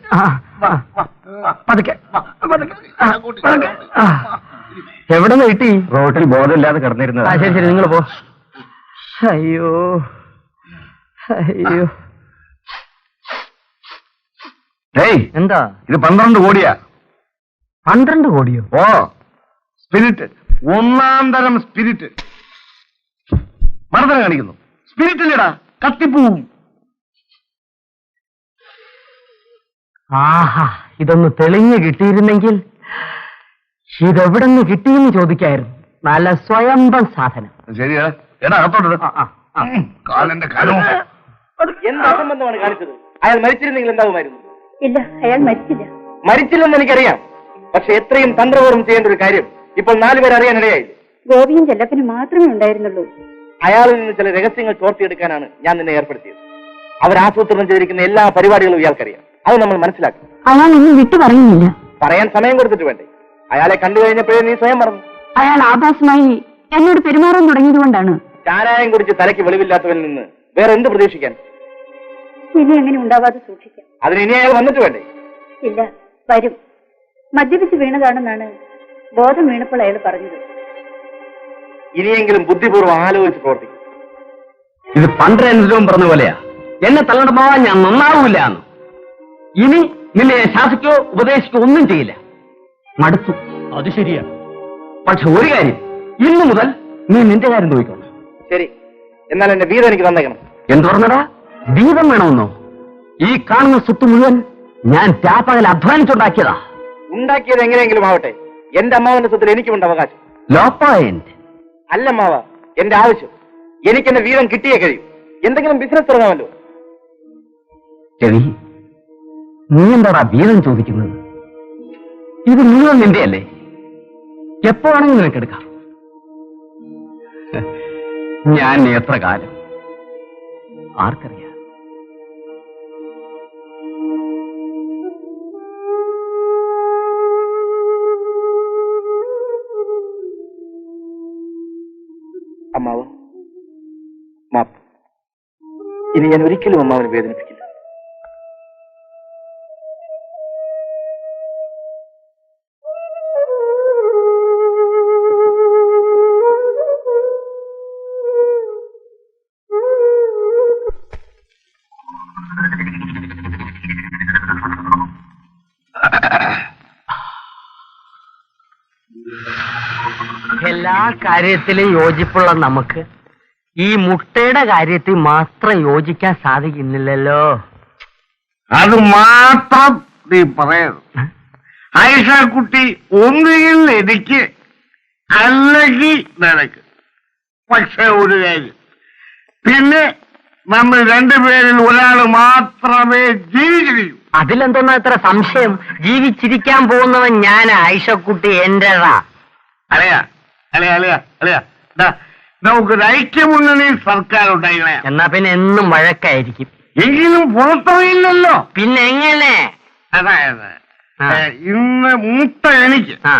എവിടെ നിന്ന് കിട്ടി? റോട്ടിൽ ബോധമില്ലാതെ കിടന്നിരുന്നത്. ശരി ശരി, നിങ്ങൾ പോ. അയ്യോ അയ്യോ. എന്താ ഇത് 12 കോടിയാ. 12 കോടിയോ? ഓ, സ്പിരിറ്റ്, ഒന്നാം തരം സ്പിരിറ്റ്. മർദ്ദനം കാണിക്കുന്നു. സ്പിരിറ്റ് ഇല്ലടാ, കത്തിപ്പോവും. ആഹാ, ഇതൊന്ന് തെളിഞ്ഞു കിട്ടിയിരുന്നെങ്കിൽ ഇതെവിടെ നിന്ന് കിട്ടിയെന്ന് ചോദിക്കായിരുന്നു. നല്ല സ്വയംഭം സാധനം. ശരിയാ. എടാ അകത്തോട്ട് കാലന്റെ കാലം. എന്ത് അസംബന്ധമാണ് കാണിച്ചത്? അയാൾ മരിച്ചിരുന്നെങ്കിൽ എന്താവുമായിരുന്നു? ഇല്ല, അയാൾ മരിച്ചില്ല. മരിച്ചില്ലെന്ന് എനിക്കറിയാം. പക്ഷെ എത്രയും തന്ത്രപൂർവ്വം ചെയ്യേണ്ട ഒരു കാര്യം ഇപ്പോൾ 4 പേർ അറിയാനിടയായില്ല. ഗോപിയും ചെല്ലപ്പനും മാത്രമേ ഉണ്ടായിരുന്നുള്ളൂ. അയാളിൽ നിന്ന് ചില രഹസ്യങ്ങൾ ചോർത്തിയെടുക്കാനാണ് ഞാൻ നിന്നെ ഏർപ്പെടുത്തിയത്. അവർ ആസൂത്രണം ചെയ്തിരിക്കുന്ന എല്ലാ പരിപാടികളും ഇയാൾക്കറിയാം. അത് നമ്മൾ മനസ്സിലാക്കണം. അയാൾ ഒന്നും വിട്ടു പറയുന്നില്ല. പറയാൻ സമയം കൊടുത്തിട്ട് വേണ്ടേ? അയാളെ കണ്ടു കഴിഞ്ഞപ്പോഴേ നീ സ്വയം മറന്നു. അയാൾ ആഭാസമായി എന്നോട് പെരുമാറാൻ തുടങ്ങിയതുകൊണ്ടാണ്. ചാരായം കുടിച്ച് തലയ്ക്ക് വെളിവില്ലാത്തവനിൽ നിന്ന് വേറെ എന്ത് പ്രതീക്ഷിക്കാൻ? ഇനി അങ്ങനെ ഉണ്ടാവാതെ സൂക്ഷിക്കാം. അതിന് ഇനി അയാൾ വന്നിട്ട് വേണ്ടേ? ഇല്ല, വരും. മദ്യപിച്ച് വീണതാണെന്നാണ് ബോധം വീണപ്പോൾ അയാൾ പറഞ്ഞത്. ഇനിയെങ്കിലും ബുദ്ധിപൂർവ്വം ആലോചിച്ച് പ്രവർത്തിക്കും. ഇത് 12 പറഞ്ഞ പോലെയാ. എന്നെ തള്ളണ്ടമാവാൻ ഞാൻ നന്നാവൂല. ഇനി നിന്നെ ശാസിക്കോ ഉപദേശിക്കോ ഒന്നും ചെയ്യില്ല. മടുത്തു. അത് ശരിയാ. പക്ഷെ ഒരു കാര്യം, ഇന്നു മുതൽ നീ നിന്റെ കാര്യം നോക്കണം. ശരി, എന്നാൽ എന്റെ വീട് എനിക്ക് തന്നേക്കണം. എന്തു പറഞ്ഞടാ? വീതം വേണമെന്നോ? ഈ കാണുന്ന സ്വത്ത് മുഴുവൻ ഞാൻ രാപ്പകൽ അധ്വാനിച്ചുണ്ടാക്കിയതാ. ഉണ്ടാക്കിയത് എങ്ങനെയെങ്കിലും ആവട്ടെ, എന്റെ അമ്മാവന്റെ സ്വത്തിൽ എനിക്കുമുണ്ട് അവകാശം. Law point. അല്ല അമ്മാവ, എന്റെ ആവശ്യം. എനിക്കെന്റെ വീതം കിട്ടിയേ കഴിയും. എന്തെങ്കിലും ബിസിനസ് തുടങ്ങാമല്ലോ. രവി, നീ എന്താടാ വീതം ചോദിക്കുന്നത്? ഇത് മുഴുവൻ നിന്റെയല്ലേ? എപ്പോ വേണമെങ്കിൽ നിനക്കെടുക്കാം. ഞാൻ എത്ര കാലം ആർക്കറിയാം. അമ്മാവ, മാപ്പ്. ഇനി ഞാൻ ഒരിക്കലും അമ്മാവനെ വേദനിപ്പിക്കില്ല. എല്ലാ കാര്യത്തിലും യോജിപ്പുള്ള നമുക്ക് ഈ മുട്ടയുടെ കാര്യത്തിൽ മാത്രം യോജിക്കാൻ സാധിക്കുന്നില്ലല്ലോ. അത് മാത്രം നീ പറയരുത്. ആയിഷക്കുട്ടി ഒന്നുകിൽ എനിക്ക് അല്ലെങ്കിൽ നിനക്ക്. പക്ഷെ ഒരു കാര്യം, പിന്നെ നമ്മൾ രണ്ടുപേരിൽ ഒരാൾ മാത്രമേ ജീവിച്ചിരിക്കൂ. അതിലെന്തോന്നാ ഇത്ര സംശയം? ജീവിച്ചിരിക്കാൻ പോകുന്നവൻ ഞാൻ, ആയിഷക്കുട്ടി എന്റേതാ. അലയാ അലയാ അലയാ അലയാ, നമുക്കൊരു ഐക്യമുന്നണി സർക്കാർ ഉണ്ടായിക്കണേ. എന്നാ പിന്നെ എന്നും വഴക്കായിരിക്കും. എങ്കിലും പുറത്തറിയില്ലല്ലോ. പിന്നെ എങ്ങനെ? അതായത് ഇന്ന് മുട്ട എനിക്ക്, ആ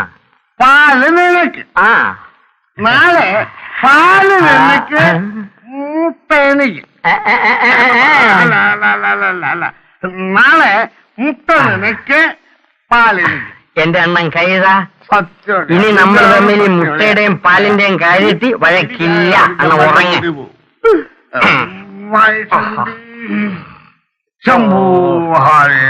പാല് നിനക്ക്. ആ നാളെ പാല് നിനക്ക്, മുട്ട എനിക്ക്. അല്ല അല്ല അല്ല അല്ല അല്ല, നാളെ മുട്ട നിനക്ക്, പാല് എനിക്ക്. എന്റെ അണ്ണൻ കൈത, സത്യം. ഇനി നമ്മൾ തമ്മിൽ ഈ മുട്ടയുടെയും പാലിന്റെയും കാര്യത്തിൽ വഴക്കില്ല. അന്ന് ഉറങ്ങി. ശംഭൂ ഹരേ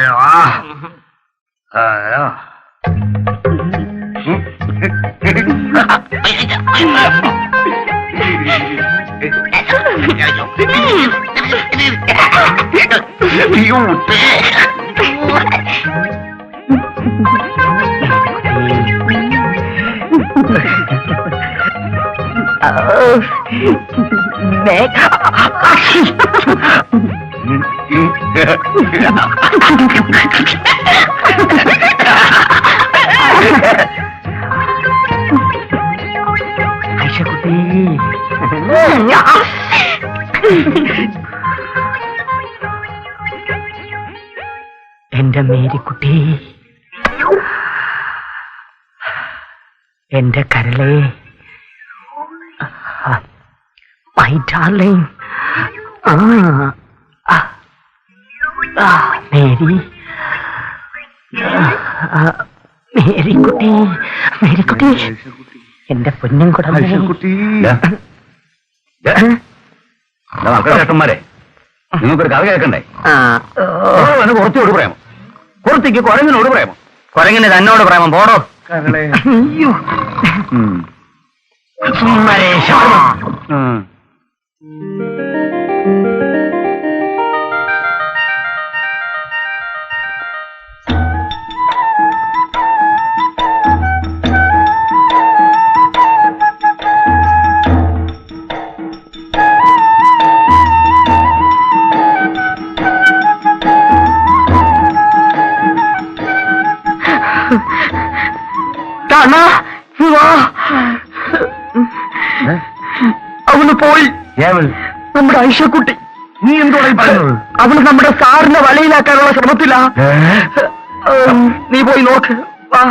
എന്റെ മേരിക്കുട്ടി, എന്റെ കരളെ, my darling. Mary, Marykutty, Marykutty, എന്റെ പൊന്നും കൂടെ. ചേട്ടന്മാരെ, നിങ്ങൾക്കൊരു കഥ കേൾക്കണ്ടേ? കുറച്ചോട് പ്രേമം, കുറത്തേക്ക് കുരങ്ങിനോട് പ്രേമം. കുരങ്ങിന് തന്നോട് പ്രേമം പോടോ. സുന്ദരേശ, അവന് പോയി. നമ്മുടെ ഐഷക്കുട്ടി. നീ എന്തോടെ പറയുന്നത്? അവള് നമ്മുടെ സാറിനെ വലയിലാക്കാനുള്ള ശ്രമത്തിലാ. നീ പോയി നോക്ക്. വാ.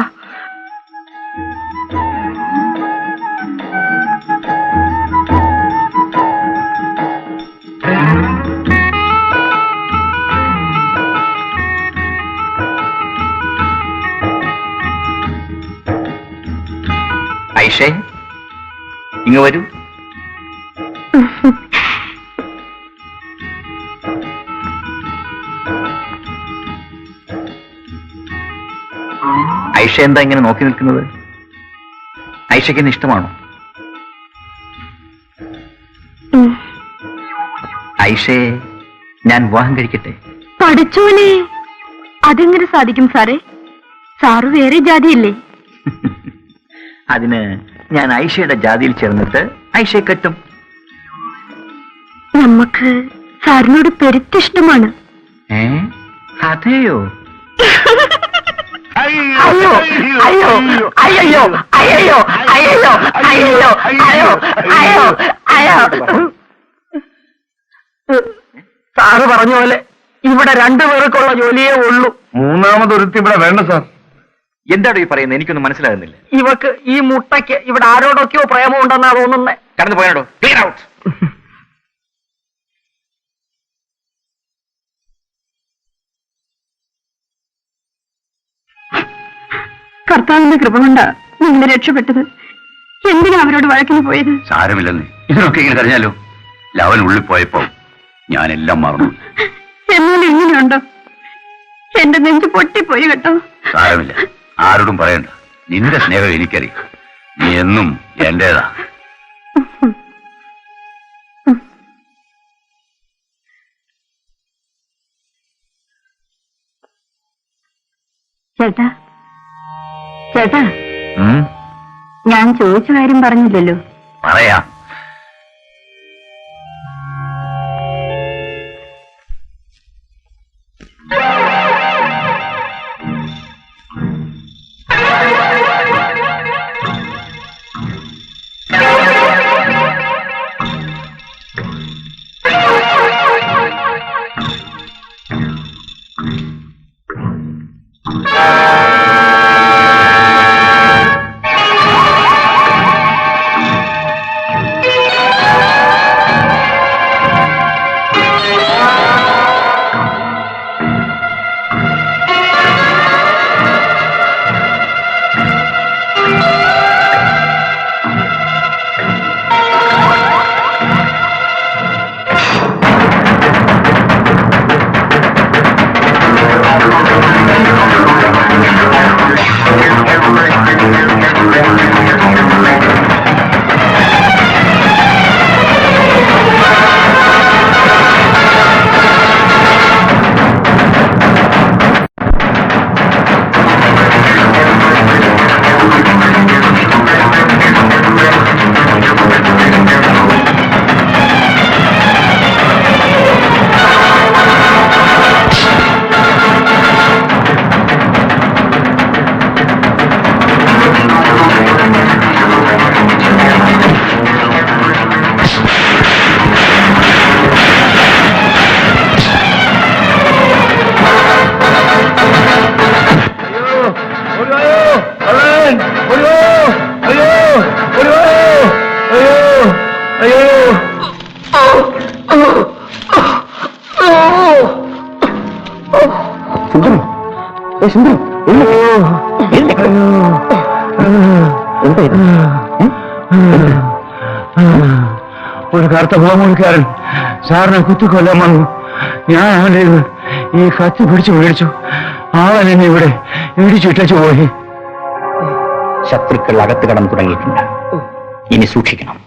ഐഷേ, ഇങ്ങ് വരൂ. ഐഷ എന്താ ഇങ്ങനെ നോക്കി നിൽക്കുന്നത്? ഐഷയ്ക്ക് എന്നെ ഇഷ്ടമാണോ? ഐഷയെ ഞാൻ വിവാഹം കഴിക്കട്ടെ? പഠിച്ചോനെ, അതെങ്ങനെ സാധിക്കും സാറേ? സാറ് വേറെ ജാതിയല്ലേ? അതിന് ഞാൻ ഐഷയുടെ ജാതിയിൽ ചേർന്നിട്ട് ഐഷയെ കെട്ടും. നമുക്ക് സാറിനോട് പെരുത്തിഷ്ടമാണ്. അതെയോ? അയ്യോ അയ്യോ അയ്യോ അയ്യോ അയ്യോ അയ്യോ അയ്യോ അയ്യോ അയ്യോ. സാറ് പറഞ്ഞ പോലെ ഇവിടെ രണ്ടുപേർക്കുള്ള ജോലിയേ ഉള്ളൂ. മൂന്നാമതൊരുത്തി ഇവിടെ വേണ്ട സാർ. എന്താണോ ഈ പറയുന്നത്? എനിക്കൊന്നും മനസ്സിലാകുന്നില്ല. ഇവക്ക് ഈ മുട്ടയ്ക്ക് ഇവിടെ ആരോടൊക്കെയോ പ്രേമം ഉണ്ടെന്നാ തോന്നുന്നേ. കടന്നു പോയാടോ. Clear out. കർത്താവിന്റെ കൃപ കൊണ്ടാ നിങ്ങൾ രക്ഷപ്പെട്ടത്. എന്തിനാ അവരോട് വഴക്കിന് പോയത്? സാരമില്ലെന്ന് ഇതിനൊക്കെ ഇങ്ങനെ തെരഞ്ഞാലോ. ലവൻ ഉള്ളിൽ പോയപ്പോ ഞാനെല്ലാം മറന്നു. എന്നാലും എങ്ങനെയുണ്ടോ? എന്റെ നെഞ്ച് പൊട്ടിപ്പോയി കേട്ടോ. സാരമില്ല, ആരോടും പറയണ്ട. നിന്റെ സ്നേഹം എനിക്കറിയാം. നീ എന്നും എന്റേതാ. ചേട്ടാ ചേട്ടാ, ഞാൻ ചോദിച്ച കാര്യം പറഞ്ഞില്ലല്ലോ. പറയാം. ഒരു കറുത്ത ഭൂമുൽക്കാരൻ സാറിനെ കുത്തിക്കൊല്ലാൻ വന്നു. ഞാൻ അവന്റെ ഈ കത്തി പിടിച്ചു മേടിച്ചു. അവൻ എന്നെ ഇവിടെ ഇടിച്ചിട്ടു പോയി. ശത്രുക്കൾ അകത്ത് കടന്നു തുടങ്ങിയിട്ടുണ്ട്. ഇനി സൂക്ഷിക്കണം.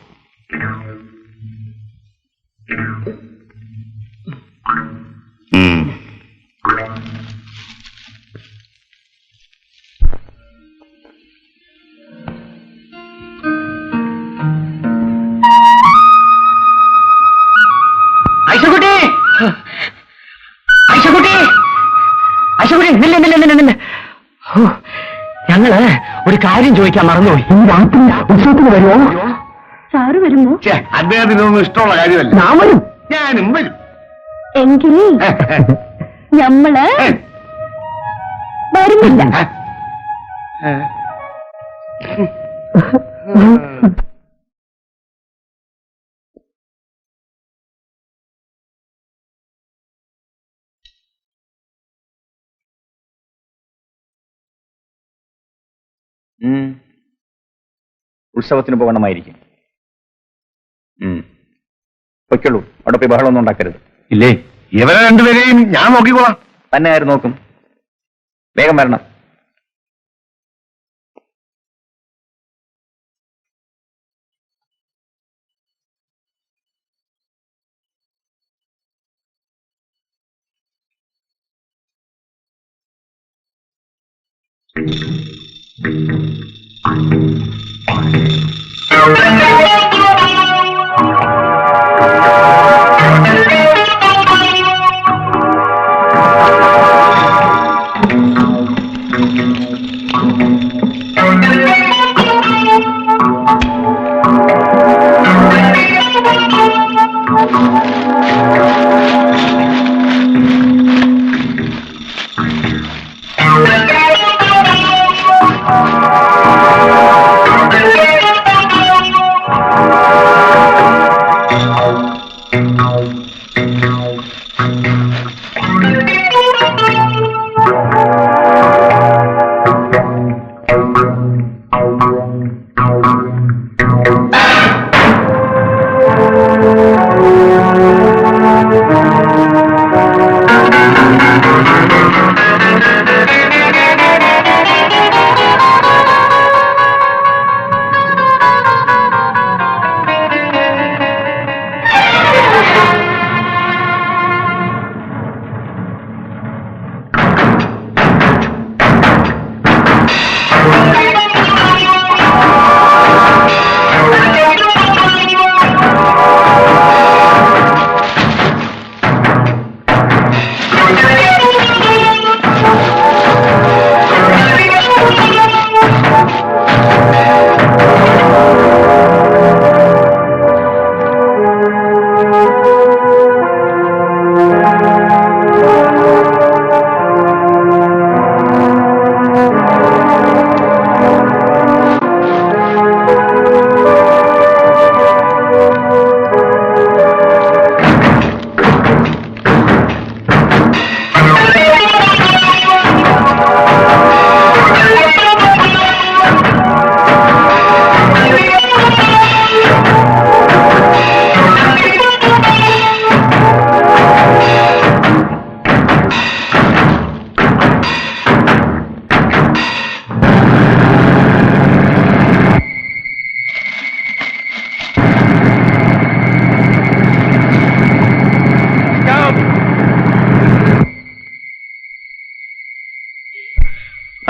ഐശക്കുട്ടി, ഐശക്കുട്ടി, ഐശക്കുട്ടി, നില്ല നില്ല നില്ല നില്ല. ഞങ്ങള് ഒരു കാര്യം ചോദിക്കാൻ മറന്നുപോയി. രാത്രി ഉത്സവത്തിന് വരുമോ? സാറ് വരുമോ? അദ്ദേഹത്തിനൊന്നും ഇഷ്ടമുള്ള കാര്യമല്ല. ഞാൻ വരും. ഞാനും വരും. എങ്കിൽ ഞമ്മള് വരുന്നില്ല. ഉത്സവത്തിന് പോകണമായിരിക്കും. പൊയ്ക്കുള്ളൂ. അവിടെ പോയി ബഹളമൊന്നും ഉണ്ടാക്കരുത്. ഇല്ലേ, ഇവരെ രണ്ടുപേരെയും ഞാൻ നോക്കിക്കോളാം. തന്നെ ആര് നോക്കും? വേഗം വരണം.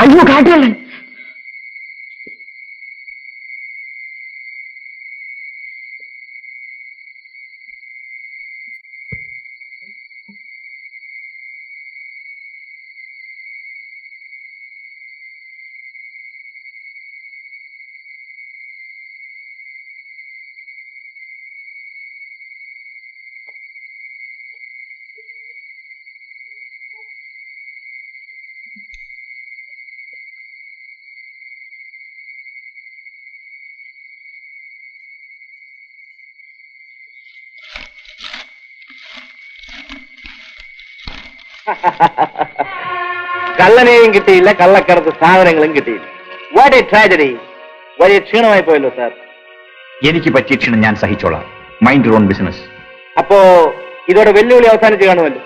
അയ്യോ കാട്ടിയല്ലേ കള്ളനെയും കിട്ടിയില്ല, കള്ളക്കടത്ത് സാധനങ്ങളും കിട്ടിയില്ല. What a tragedy. വലിയ ക്ഷീണമായി പോയല്ലോ സാർ. എനിക്ക് പറ്റിയ ക്ഷീണം ഞാൻ സഹിച്ചോളാം. Mind your own business. അപ്പോ ഇതോടെ വെല്ലുവിളി അവസാനിച്ച് കാണുമല്ലോ.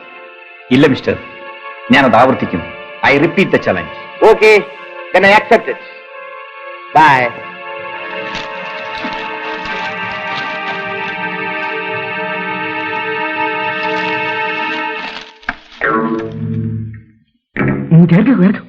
ഇല്ല മിസ്റ്റർ, ഞാനത് ആവർത്തിക്കും. I repeat the challenge. Okay, then I accept it. Bye. കേൾക്കൂ കേൾക്കൂ.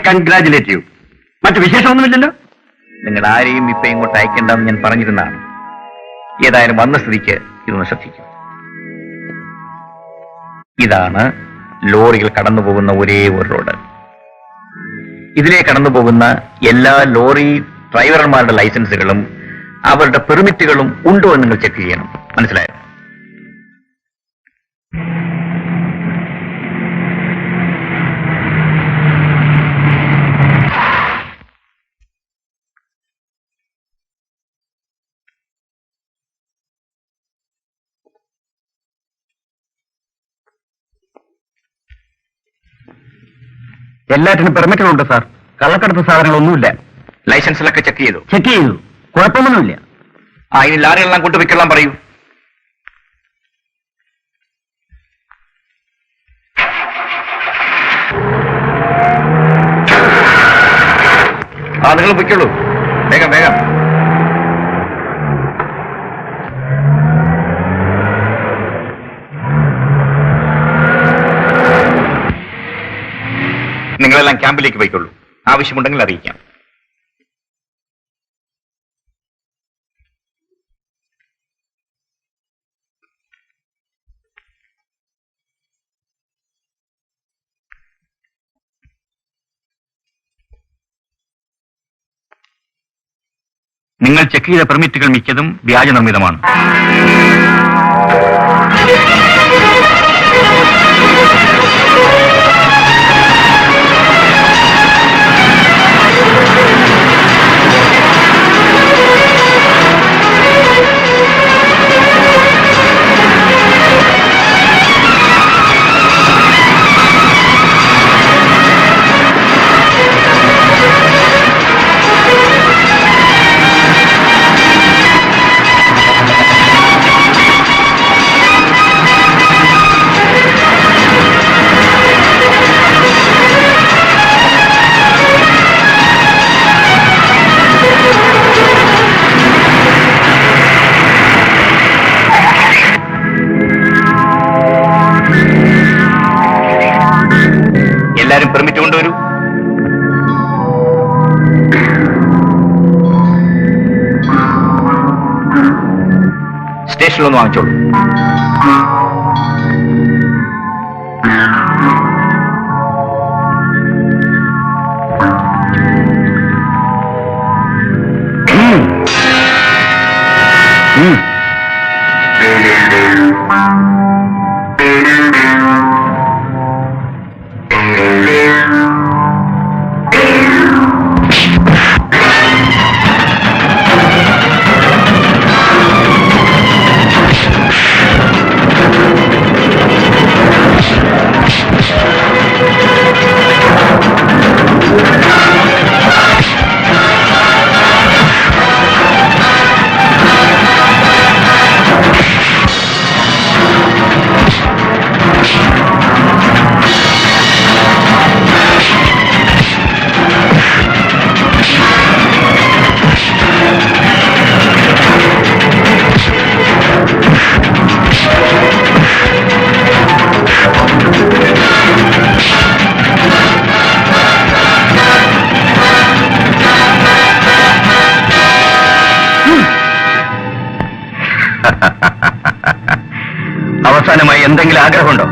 Congratulate you. മറ്റു വിശേഷമൊന്നുമില്ലല്ലോ? നിങ്ങൾ ആരെയും ഇപ്പൊ ഇങ്ങോട്ട് അയക്കേണ്ടെന്ന് ഞാൻ പറഞ്ഞിരുന്നതാണ്. ഏതായാലും വന്ന സ്ഥിതിക്ക് ഇതൊന്ന് ശ്രദ്ധിക്കും. ഇതാണ് ലോറികൾ കടന്നു പോകുന്ന ഒരേ ഒരു റോഡ്. ഇതിലെ കടന്നു പോകുന്ന എല്ലാ ലോറി ഡ്രൈവർമാരുടെ ലൈസൻസുകളും അവരുടെ പെർമിറ്റുകളും ഉണ്ടോ എന്ന് നിങ്ങൾ ചെക്ക് ചെയ്യണം. മനസ്സിലായോ? എല്ലാറ്റിനും പെർമിറ്റുകളുണ്ട് സാർ. കള്ളക്കടത്ത് സാധനങ്ങളൊന്നുമില്ല. ലൈസൻസിലൊക്കെ ചെക്ക് ചെയ്തു? ചെക്ക് ചെയ്തു, കുഴപ്പമൊന്നുമില്ല. ഇനി ലാറികളെല്ലാം കൊണ്ടുപോയിക്കൊള്ളാൻ പറയൂ. നിങ്ങൾ പൊയ്ക്കുള്ളൂ, വേഗം വേഗം. നിങ്ങളെല്ലാം ക്യാമ്പിലേക്ക് പോയിക്കൊള്ളൂ. ആവശ്യമുണ്ടെങ്കിൽ അറിയിക്കാം. നിങ്ങൾ ചെക്ക് ചെയ്ത പെർമിറ്റുകൾ മിക്കതും വ്യാജ നിർമ്മിതമാണ്. എല്ലാരും പെർമിറ്റ് കൊണ്ടുവരൂ. സ്റ്റേഷനിലൊന്ന് വാങ്ങിച്ചോളൂ. അവസാനമായി എന്തെങ്കിലും ആഗ്രഹമുണ്ടോ?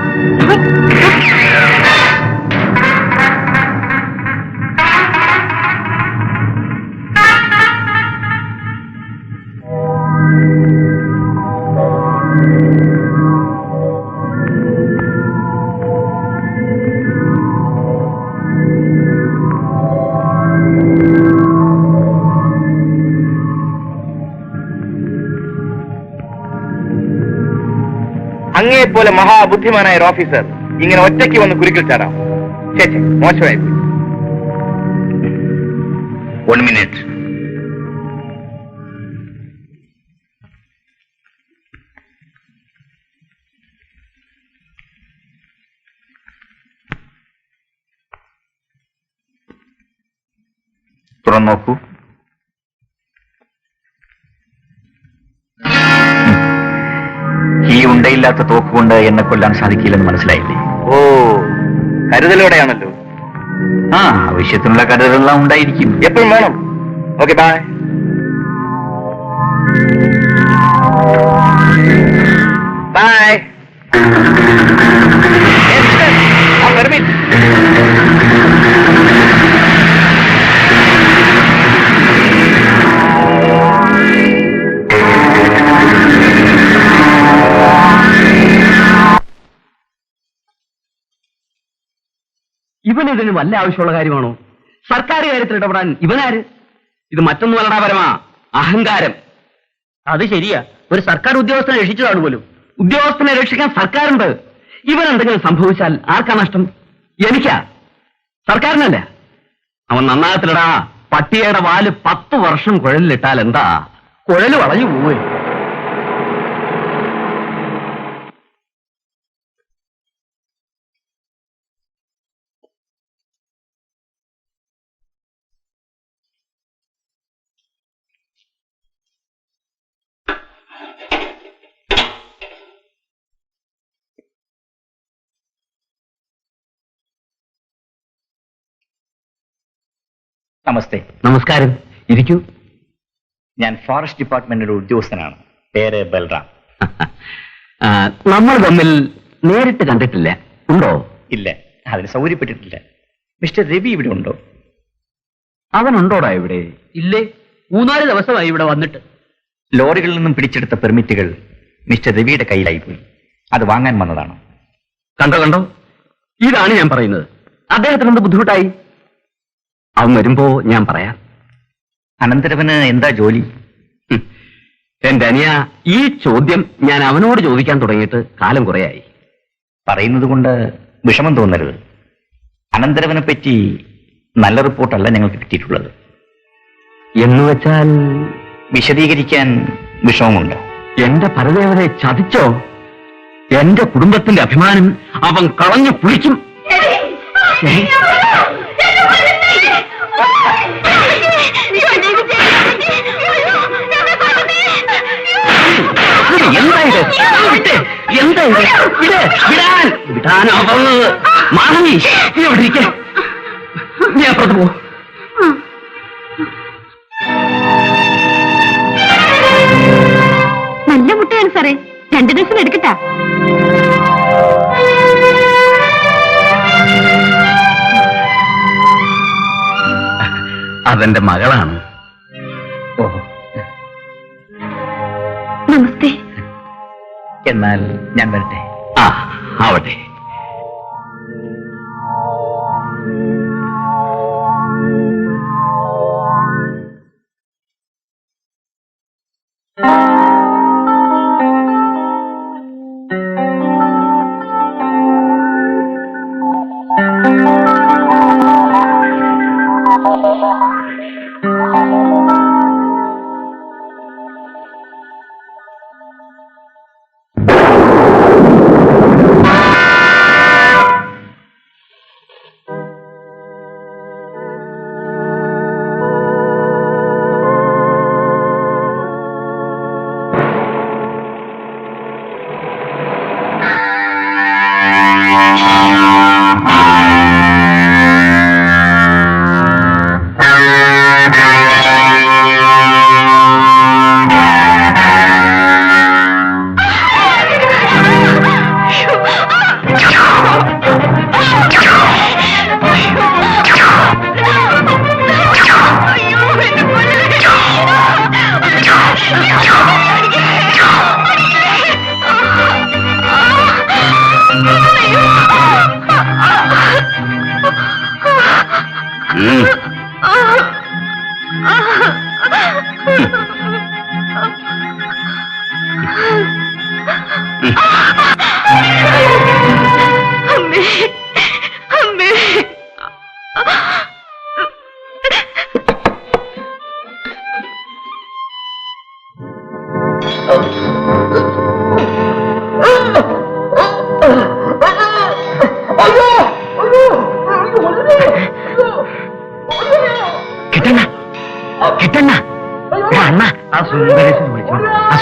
അങ്ങേപ്പോലെ മഹാബുദ്ധിമാനായ ഒരു ഓഫീസർ ഇങ്ങനെ ഒറ്റയ്ക്ക് വന്ന് കുരുക്കിൽ ചാടാം. ചേച്ചി മോശമായി. 1 minute. തുറന്നു നോക്കൂ. ഈ ഉണ്ടയില്ലാത്ത തോക്കുകൊണ്ട് എന്നെ കൊല്ലാൻ സാധിക്കില്ലെന്ന് മനസ്സിലായില്ലേ? ഓ, കരുതലോടെയാണല്ലോ. ആ ആവശ്യത്തിനുള്ള കരുതലെല്ലാം ഉണ്ടായിരിക്കും. എപ്പോഴും വേണം. Okay, by. ബൈ. ഇവനിതിന് വല്ല ആവശ്യമുള്ള കാര്യമാണോ? സർക്കാർ കാര്യത്തിൽ ഇടപെടാൻ ഇവനാര്? ഇത് മറ്റൊന്നുമല്ലടാ പരമാ, അഹങ്കാരം. അത് ശരിയാ, ഒരു സർക്കാർ ഉദ്യോഗസ്ഥനെ രക്ഷിച്ചതാണ് പോലും. ഉദ്യോഗസ്ഥനെ രക്ഷിക്കാൻ സർക്കാരുണ്ട്. ഇവൻ എന്തെങ്കിലും സംഭവിച്ചാൽ ആർക്കാ നഷ്ടം? എനിക്കാ, സർക്കാരിനല്ല. അവൻ നന്നാകത്തിലടാ. പട്ടിയുടെ വാല് 10 വർഷം കുഴലിലിട്ടാൽ എന്താ? കുഴല് വളഞ്ഞു പോവേ. നമസ്തേ. നമസ്കാരം, ഇരിക്കൂ. ഞാൻ ഫോറസ്റ്റ് ഡിപ്പാർട്ട്മെന്റിന്റെ ഉദ്യോഗസ്ഥനാണ്. പേര് ബൽറാം. നമ്മൾ തമ്മിൽ നേരിട്ട് കണ്ടിട്ടില്ല. ഉണ്ടോ? ഇല്ല, അതിന് സൗകര്യപ്പെട്ടിട്ടില്ല. മിസ്റ്റർ രവി ഇവിടെ ഉണ്ടോ? അവനുണ്ടോടാ ഇവിടെ? ഇല്ലേ, 3-4 ദിവസമായി ഇവിടെ വന്നിട്ട്. ലോറികളിൽ നിന്നും പിടിച്ചെടുത്ത പെർമിറ്റുകൾ മിസ്റ്റർ രവിയുടെ കയ്യിലായിപ്പോയി. അത് വാങ്ങാൻ വന്നതാണ്. കണ്ടോ, ഇതാണ് ഞാൻ പറയുന്നത്. അദ്ദേഹത്തിന് എന്ത് ബുദ്ധിമുട്ടായി? അവൻ വരുമ്പോ ഞാൻ പറയാം. അനന്തരവന് എന്താ ജോലി? എന്റെ അനിയ, ഈ ചോദ്യം ഞാൻ അവനോട് ചോദിക്കാൻ തുടങ്ങിയിട്ട് കാലം കുറയായി. പറയുന്നത് കൊണ്ട് വിഷമം തോന്നരുത്. അനന്തരവനെ പറ്റി നല്ല റിപ്പോർട്ടല്ല ഞങ്ങൾക്ക് കിട്ടിയിട്ടുള്ളത്. എന്നുവെച്ചാൽ വിശദീകരിക്കാൻ വിഷമമുണ്ടോ? എന്റെ പരദേവരെ ചതിച്ചോ? എന്റെ കുടുംബത്തിന്റെ അഭിമാനം അവൻ കളഞ്ഞു കുഴിക്കും. എന്താ വിടാനാവുന്നത്? മാണി, നീ എവിടെ ഇരിക്കേ? നീ അപ്പുറത്ത് പോ. നല്ല മുട്ടയാണ് സാറേ, 2 ദിവസം എടുക്കട്ടാ? അതെന്റെ മകളാണ്. ഓഹോ, നമസ്തേ. എന്നാൽ ഞാൻ വരട്ടെ. ആ, ആവട്ടെ.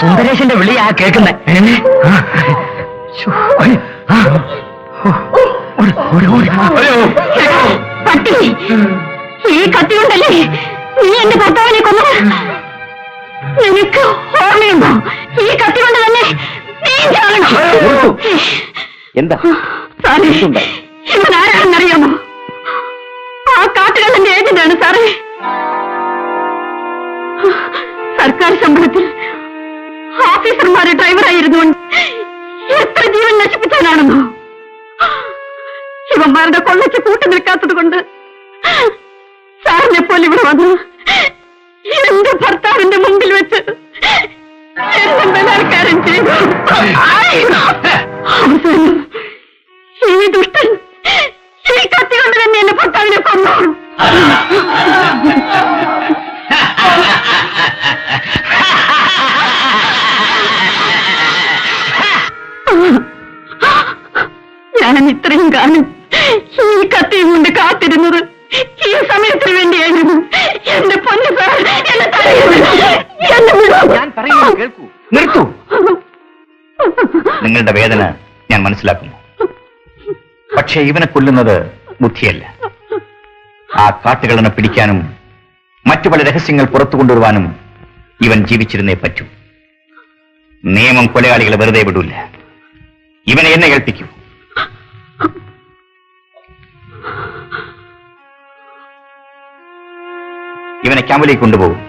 സുന്ദരേശന്റെ വിളിയാ കേൾക്കുന്നേ. പട്ടി, ഈ കത്തി കൊണ്ടല്ലേ നീ എന്റെ ഭർത്താവിനെ കൊന്നത്? നിനക്ക് ഓർമ്മയുണ്ടോ? ഈ കത്തി കൊണ്ട് തന്നെ നീ ചാകണം. എന്താ സാറേ, ഇവൻ ആരാണെന്നറിയാമോ? ആ കാട്ടുകള്ളന്റെ ഏജന്റാണ് സാറേ. സർക്കാർ ശമ്പളത്തിൽ ഓഫീസർമാരെ ഡ്രൈവറായിരുന്നുകൊണ്ട് എത്ര ജീവൻ നശിപ്പിച്ചാനാണെന്നോ? ശിവന്മാരുടെ കൊള്ളയ്ക്ക് കൂട്ടു നിൽക്കാത്തത് കൊണ്ട് സാറിനെ പോലെ ഇവിടെ വന്ന് എന്റെ ഭർത്താവിന്റെ മുമ്പിൽ വെച്ച് എന്നെ ബലാത്കാരം ചെയ്തു. അവസാനം ഈ ദുഷ്ടൻ ഈ കത്തി കൊണ്ട് തന്നെ എന്റെ ഭർത്താവിനെ കൊന്നു. ഞാൻ ഇത്രയും കാലം ഈ കത്തിയും കൊണ്ട് കാത്തിരുന്നത് ഈ സമയത്തിന് വേണ്ടിയായിരുന്നു. എന്റെ പൊന്നു സാർ, എന്നെ ഞാൻ പറയുന്നത് കേൾക്കൂ, നിർത്തൂ. നിങ്ങളുടെ വേദന ഞാൻ മനസ്സിലാക്കുന്നു. പക്ഷേ ഇവനെ കൊല്ലുന്നത് ബുദ്ധിയല്ല. ആ കാട്ടുകളനെ പിടിക്കാനും മറ്റു പല രഹസ്യങ്ങൾ പുറത്തു കൊണ്ടുവരുവാനും ഇവൻ ജീവിച്ചിരുന്നേ പറ്റൂ. നിയമം കൊലയാളികളെ വെറുതെ വിടൂല്ല. ഇവനെ എന്നെ ഏൽപ്പിക്കൂ. ഇവനെ ക്യാമ്പിലേക്ക് കൊണ്ടുപോകും.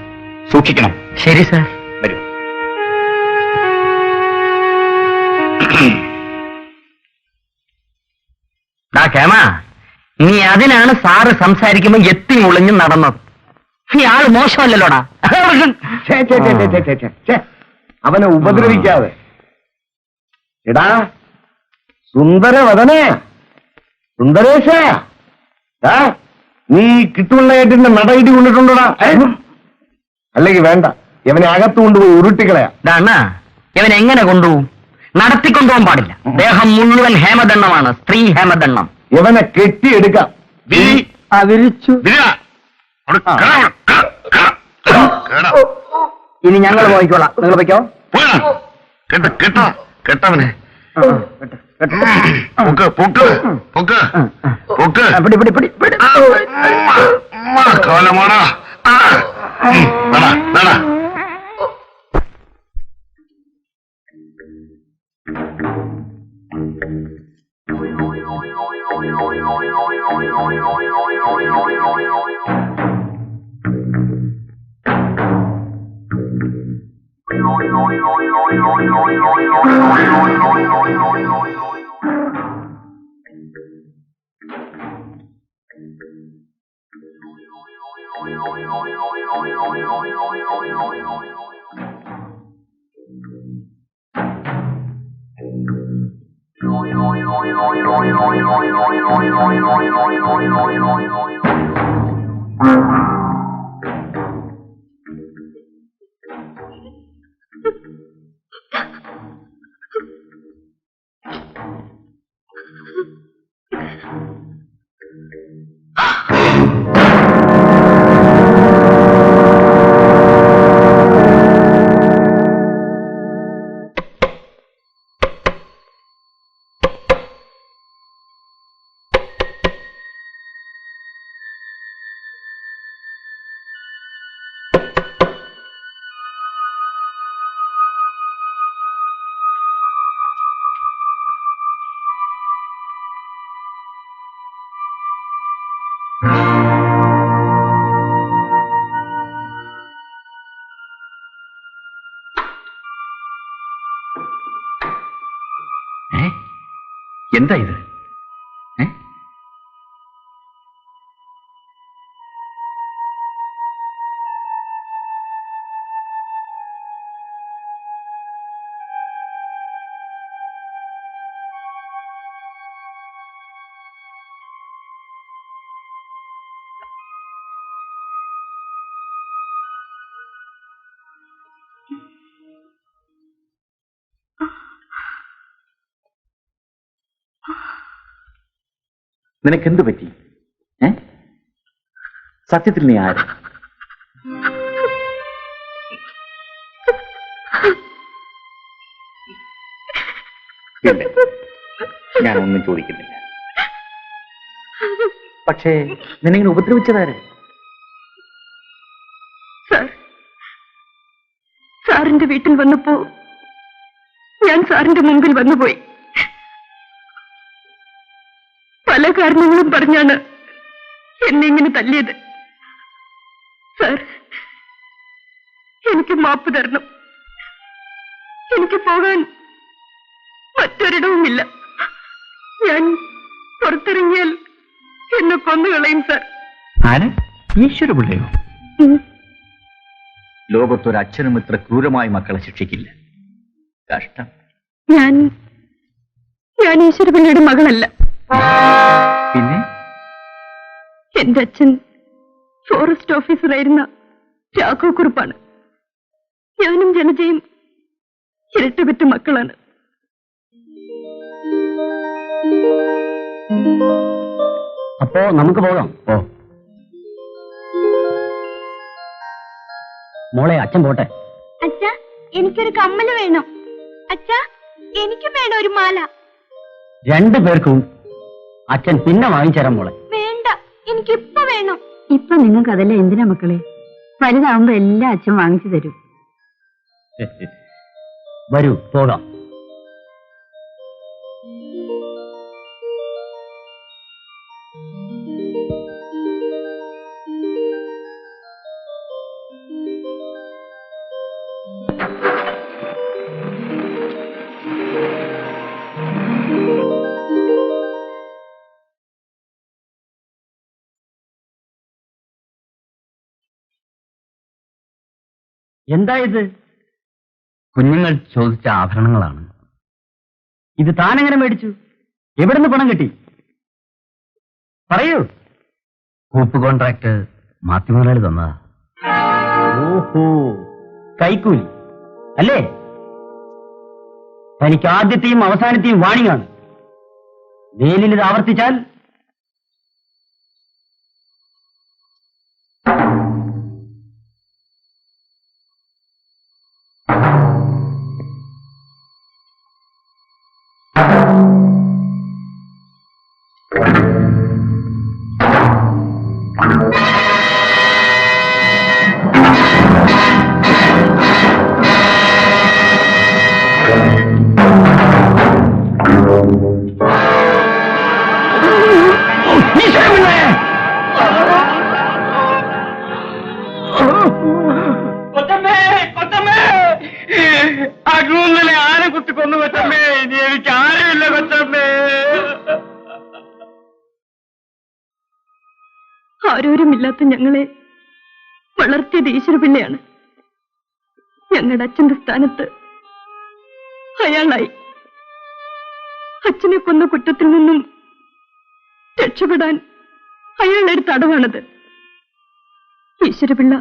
സൂക്ഷിക്കണം. ശരി സാർ. വരൂ. കേമ, നീ അതിനാണ് സാറ് സംസാരിക്കുമ്പോ എത്തി മുളിഞ്ഞ് നടന്നത്. ഈ ആള് മോശമല്ലല്ലോടാ. അവനെ ഉപദ്രവിക്കാതെ. എടാ സുന്ദരവദനെ, സുന്ദരേശ, നീ കിട്ടുള്ളേറ്റിന്റെ നടയിടി കൊണ്ടിട്ടുണ്ടോടാ? അല്ലെങ്കിൽ വേണ്ട, ഇവനെ അകത്ത് കൊണ്ടുപോയി ഉരുട്ടിക്കളയാ. അണ്ണാ, ഇവൻ എങ്ങനെ കൊണ്ടുപോകും? നടത്തിക്കൊണ്ടുപോകാൻ പാടില്ല. ദേഹം മുഴുവൻ ഹേമദണ്ഡമാണ്, സ്ത്രീ ഹേമദണ്ഡം. ഇവനെ കെട്ടിയെടുക്കാം. വിരിച്ചു. ഇനി ഞങ്ങൾ പോയിക്കോളാം, നിങ്ങൾ പോയിക്കോ. കെട്ടവനെ കാലമാണാ. എന്താ ഇത്? നിനക്കെന്ത് പറ്റി? സത്യത്തിൽ നീ ആര്? ഇല്ല, ഞാനൊന്നും ചോദിക്കുന്നില്ല. പക്ഷേ നിന്നിങ്ങനെ ഉപദ്രവിച്ചതാരെ? സാർ, സാറിന്റെ വീട്ടിൽ വന്നപ്പോ ഞാൻ സാറിന്റെ മുമ്പിൽ വന്നുപോയി. പല കാരണങ്ങളും പറഞ്ഞാണ് എന്നെ ഇങ്ങനെ തല്ലിയത്. സാർ, എനിക്ക് മാപ്പ് തരണം. എനിക്ക് പോകാൻ മറ്റൊരിടവുമില്ല. ഞാൻ പുറത്തിറങ്ങിയാൽ എന്നെ കൊന്നുകളയും സാർ. ആര്? ഈശ്വരപിള്ളയോ? ലോകത്തൊരച്ഛനും ഇത്ര ക്രൂരമായി മക്കളെ ശിക്ഷിക്കില്ല. കഷ്ടം. ഞാൻ ഈശ്വരപിള്ളയുടെ മകളല്ല. പിന്നെ എന്റെ അച്ഛൻ ഫോറസ്റ്റ് ഓഫീസറായിരുന്ന രാഘവ കുറുപ്പാണ്. ഞാനും ജനജയും ഇരട്ടപെറ്റ മക്കളാണ്. അപ്പോ നമുക്ക് പോകാം. ഓ, മോളെ, അച്ഛൻ പോട്ടെ. അച്ഛ, എനിക്കൊരു കമ്മല് വേണം. അച്ഛ, എനിക്കും വേണം ഒരു മാല. രണ്ടു പേർക്കും അച്ഛൻ പിന്നെ വാങ്ങിച്ചേരാം മോളെ. വേണ്ട, എനിക്കിപ്പോ വേണം. ഇപ്പൊ നിങ്ങൾക്ക് അതല്ലേ എന്തിനാ മക്കളെ? വലുതാവുമ്പോ എല്ലാം അച്ഛൻ വാങ്ങിച്ചു തരും. വരൂ, പോകാം. എന്താ ഇത്? കുഞ്ഞുങ്ങൾ ചോദിച്ച ആഭരണങ്ങളാണ്. ഇത് താനെങ്ങനെ മേടിച്ചു? എവിടുന്ന് പണം കിട്ടി? പറയൂ. കൂപ്പ് കോൺട്രാക്ട് മാത്യു മുതലാളി തന്നതാ. ഓഹോ, കൈക്കൂലി അല്ലേ? തനിക്ക് ആദ്യത്തെയും അവസാനത്തെയും വാണിംഗ് ആണ്. മേലിൽ ഇത് ആവർത്തിച്ചാൽ ആന കുത്തിക്കൊന്നു കൊച്ചമ്മേ. ഇനി എനിക്ക് ആരുമില്ല കൊച്ചമ്മേ. ആരോരുമില്ലാത്ത ഞങ്ങളെ വളർത്തിയത് ഈശ്വരപിള്ളയാണ്. ഞങ്ങളുടെ അച്ഛന്റെ സ്ഥാനത്ത് അയാളായി. അച്ഛനെ കൊന്ന കുറ്റത്തിൽ നിന്നും രക്ഷപ്പെടാൻ അയാളെടുത്ത അടവാണത്. ഈശ്വരപിള്ള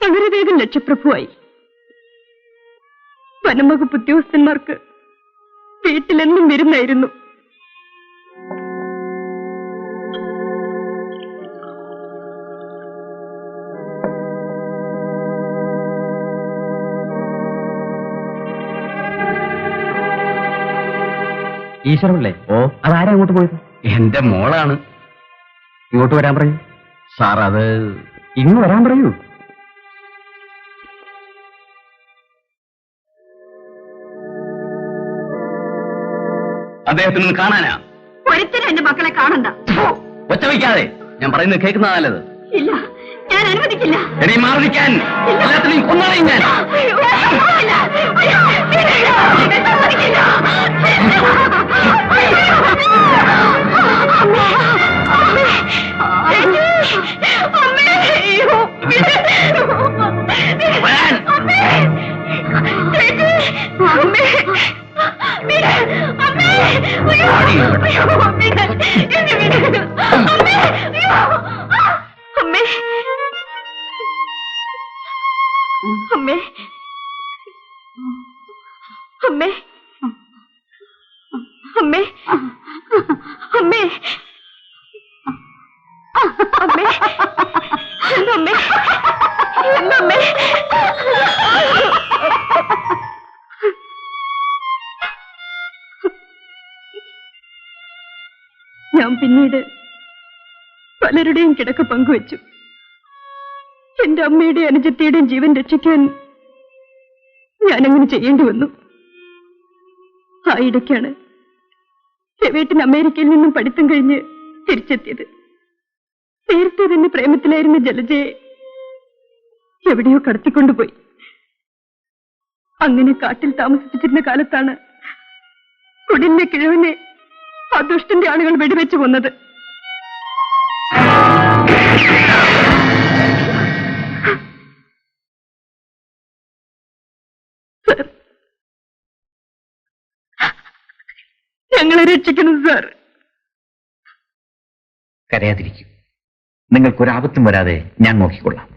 വളരെ വേഗം ലക്ഷപ്രഭുവായി. വനംവകുപ്പ് ഉദ്യോഗസ്ഥന്മാർക്ക് വീട്ടിലെന്നും വരുന്നായിരുന്നു. ഈശ്വരപിള്ളേ, അതാരാ അങ്ങോട്ട് പോയത്? എന്റെ മോളാണ്. ഇങ്ങോട്ട് വരാൻ പറയൂ. സാർ, അത് ഇങ്ങ് വരാൻ പറയൂ. അദ്ദേഹത്തിന് കാണാനാ? ഒരിക്കലും എന്റെ മക്കളെ കാണണ്ട. ഒച്ച വയ്ക്കാതെ, ഞാൻ പറയുന്നത് കേൾക്കുന്ന നല്ലത്. ഇല്ല, ഞാൻ അനുവദിക്കില്ല. എടീ, മാറി നിൽക്കാൻ. എല്ലാത്തിനെയും കൊന്നാളെയും ഞാൻ. അമ്മേ, അമ്മേ, അമ്മേ, അമ്മേ, അമ്മേ, എന്നമ്മേ, എന്നമ്മേ. ഞാൻ പിന്നീട് പലരുടെയും കിടക്ക് പങ്കുവച്ചു. എന്റെ അമ്മയുടെയും അനുജത്തിയുടെയും ജീവൻ രക്ഷിക്കാൻ ഞാനങ്ങനെ ചെയ്യേണ്ടി വന്നു. ആ ഇടയ്ക്കാണ് രവേട്ടൻ അമേരിക്കയിൽ നിന്നും പഠിത്തം കഴിഞ്ഞ് തിരിച്ചെത്തിയത്. നേരത്തെ തന്നെ പ്രേമത്തിലായിരുന്ന ജലജയെ എവിടെയോ കടത്തിക്കൊണ്ടുപോയി. അങ്ങനെ കാട്ടിൽ താമസിപ്പിച്ചിരുന്ന കാലത്താണ് കുടിലിന്റെ കിഴവനെ ആ ദുഷ്ടന്റെ ആളുകൾ വെടിവെച്ചു കൊന്നത്. ഞങ്ങളെ രക്ഷിക്കണം സാർ. കരയാതിരിക്കും. നിങ്ങൾക്കൊരാപത്തും വരാതെ ഞാൻ നോക്കിക്കൊള്ളാം.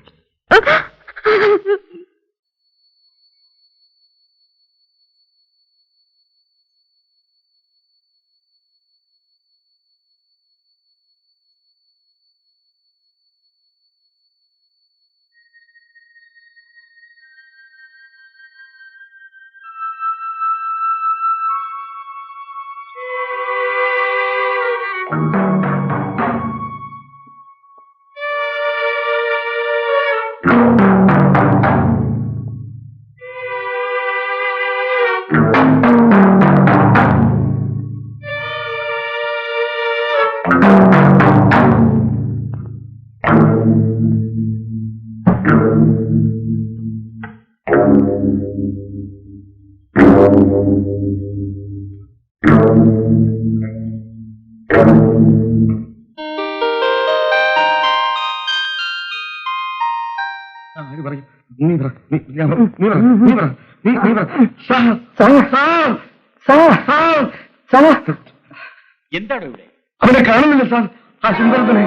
എന്താണ് ഇവിടെ? അവനെ കാണുന്നില്ല സാർ. ആ സുന്ദരത്തിനെ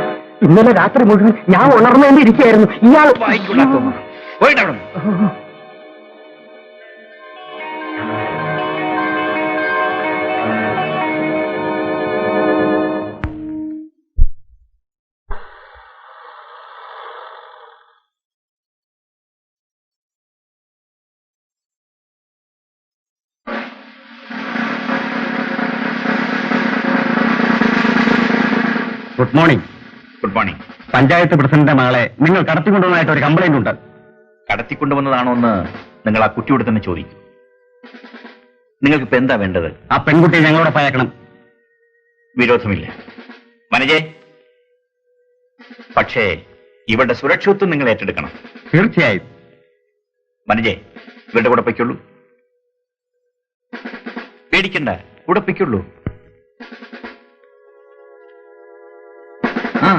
ഇന്നലെ രാത്രി മുഴുവൻ ഞാൻ ഉണർന്നേണ്ടി ഇരിക്കുകയായിരുന്നു. ഇയാൾ പോയിട്ടാണ്. Good morning. Good morning. Panchayat പ്രസിഡന്റിന്റെ മകളെ നിങ്ങൾ കടത്തിക്കൊണ്ടുവന്നതായിട്ട് ഒരു കംപ്ലൈന്റ് ഉണ്ട്. കടത്തിക്കൊണ്ടുവന്നതാണോ എന്ന് നിങ്ങൾ ആ കുട്ടിയോട് തന്നെ ചോദിക്കും. നിങ്ങൾക്ക് ഇപ്പൊ എന്താ വേണ്ടത്? ആ പെൺകുട്ടിയെ ഞങ്ങളോടൊപ്പം അയക്കണം. വിരോധമില്ല മനജെ. പക്ഷേ ഇവരുടെ സുരക്ഷിതത്വം നിങ്ങൾ ഏറ്റെടുക്കണം. തീർച്ചയായും. മനജെ, ഇവരുടെ കൂടെ പൊയ്ക്കുള്ളൂ. പേടിക്കണ്ട, കൂടെ പൊയ്ക്കുള്ളൂ. ആ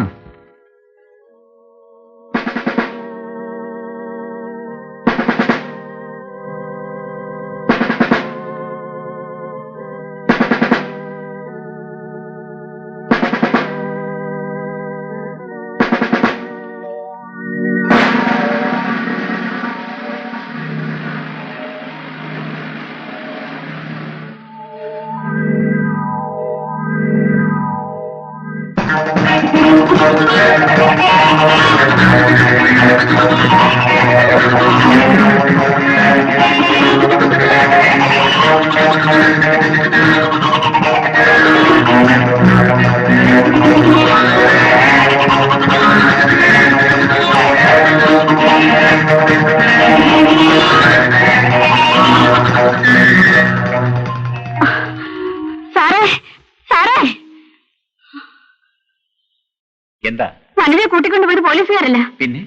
എന്താ? വനിതയെ കൂട്ടിക്കൊണ്ടുപോയത് പോലീസുകാരല്ല, പിന്നെ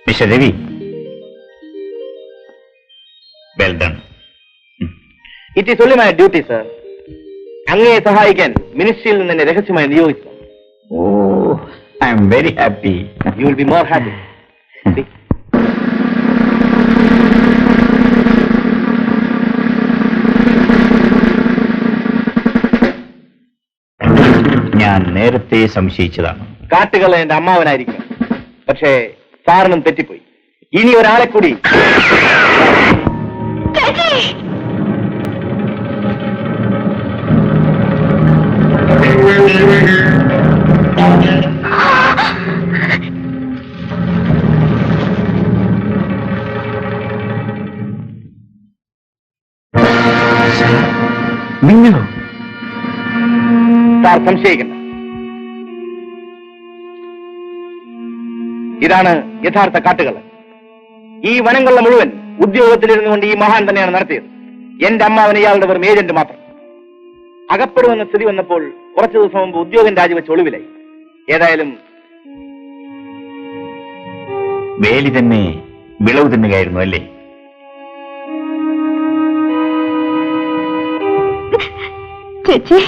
mister Ravi, well done. It is only my duty, sir. അങ്ങയെ സഹായിക്കാൻ മിനിസ്ട്രിയിൽ നിന്ന് എന്നെ രഹസ്യമായി നിയോഗിച്ചു. Oh, I am very happy. You will be more happy. ഞാൻ നേരത്തെ സംശയിച്ചതാണ്. കാട്ടുകള എന്റെ അമ്മാവനായിരിക്കും. പക്ഷേ സാറിനും തെറ്റിപ്പോയി. ഇനി ഒരാളെ കൂടി നിങ്ങളോ? സാർ സംശയിക്കണം. ഇതാണ് യഥാർത്ഥ കാട്ടുകൾ. ഈ വനങ്ങളുടെ മുഴുവൻ ഉദ്യോഗത്തിലിരുന്നു കൊണ്ട് ഈ മഹാൻ തന്നെയാണ് നടത്തിയത്. എന്റെ അമ്മാവൻ ഇയാളുടെ വെറും ഏജന്റ് മാത്രം. അകപ്പെടുമെന്ന സ്ഥിതി വന്നപ്പോൾ കുറച്ചു ദിവസം മുമ്പ് ഉദ്യോഗം രാജിവെച്ച് ഒളിവിലായി. ഏതായാലും വേലി തന്നെ വിളവ് തിന്നുകയായിരുന്നു അല്ലേ? ചേച്ചി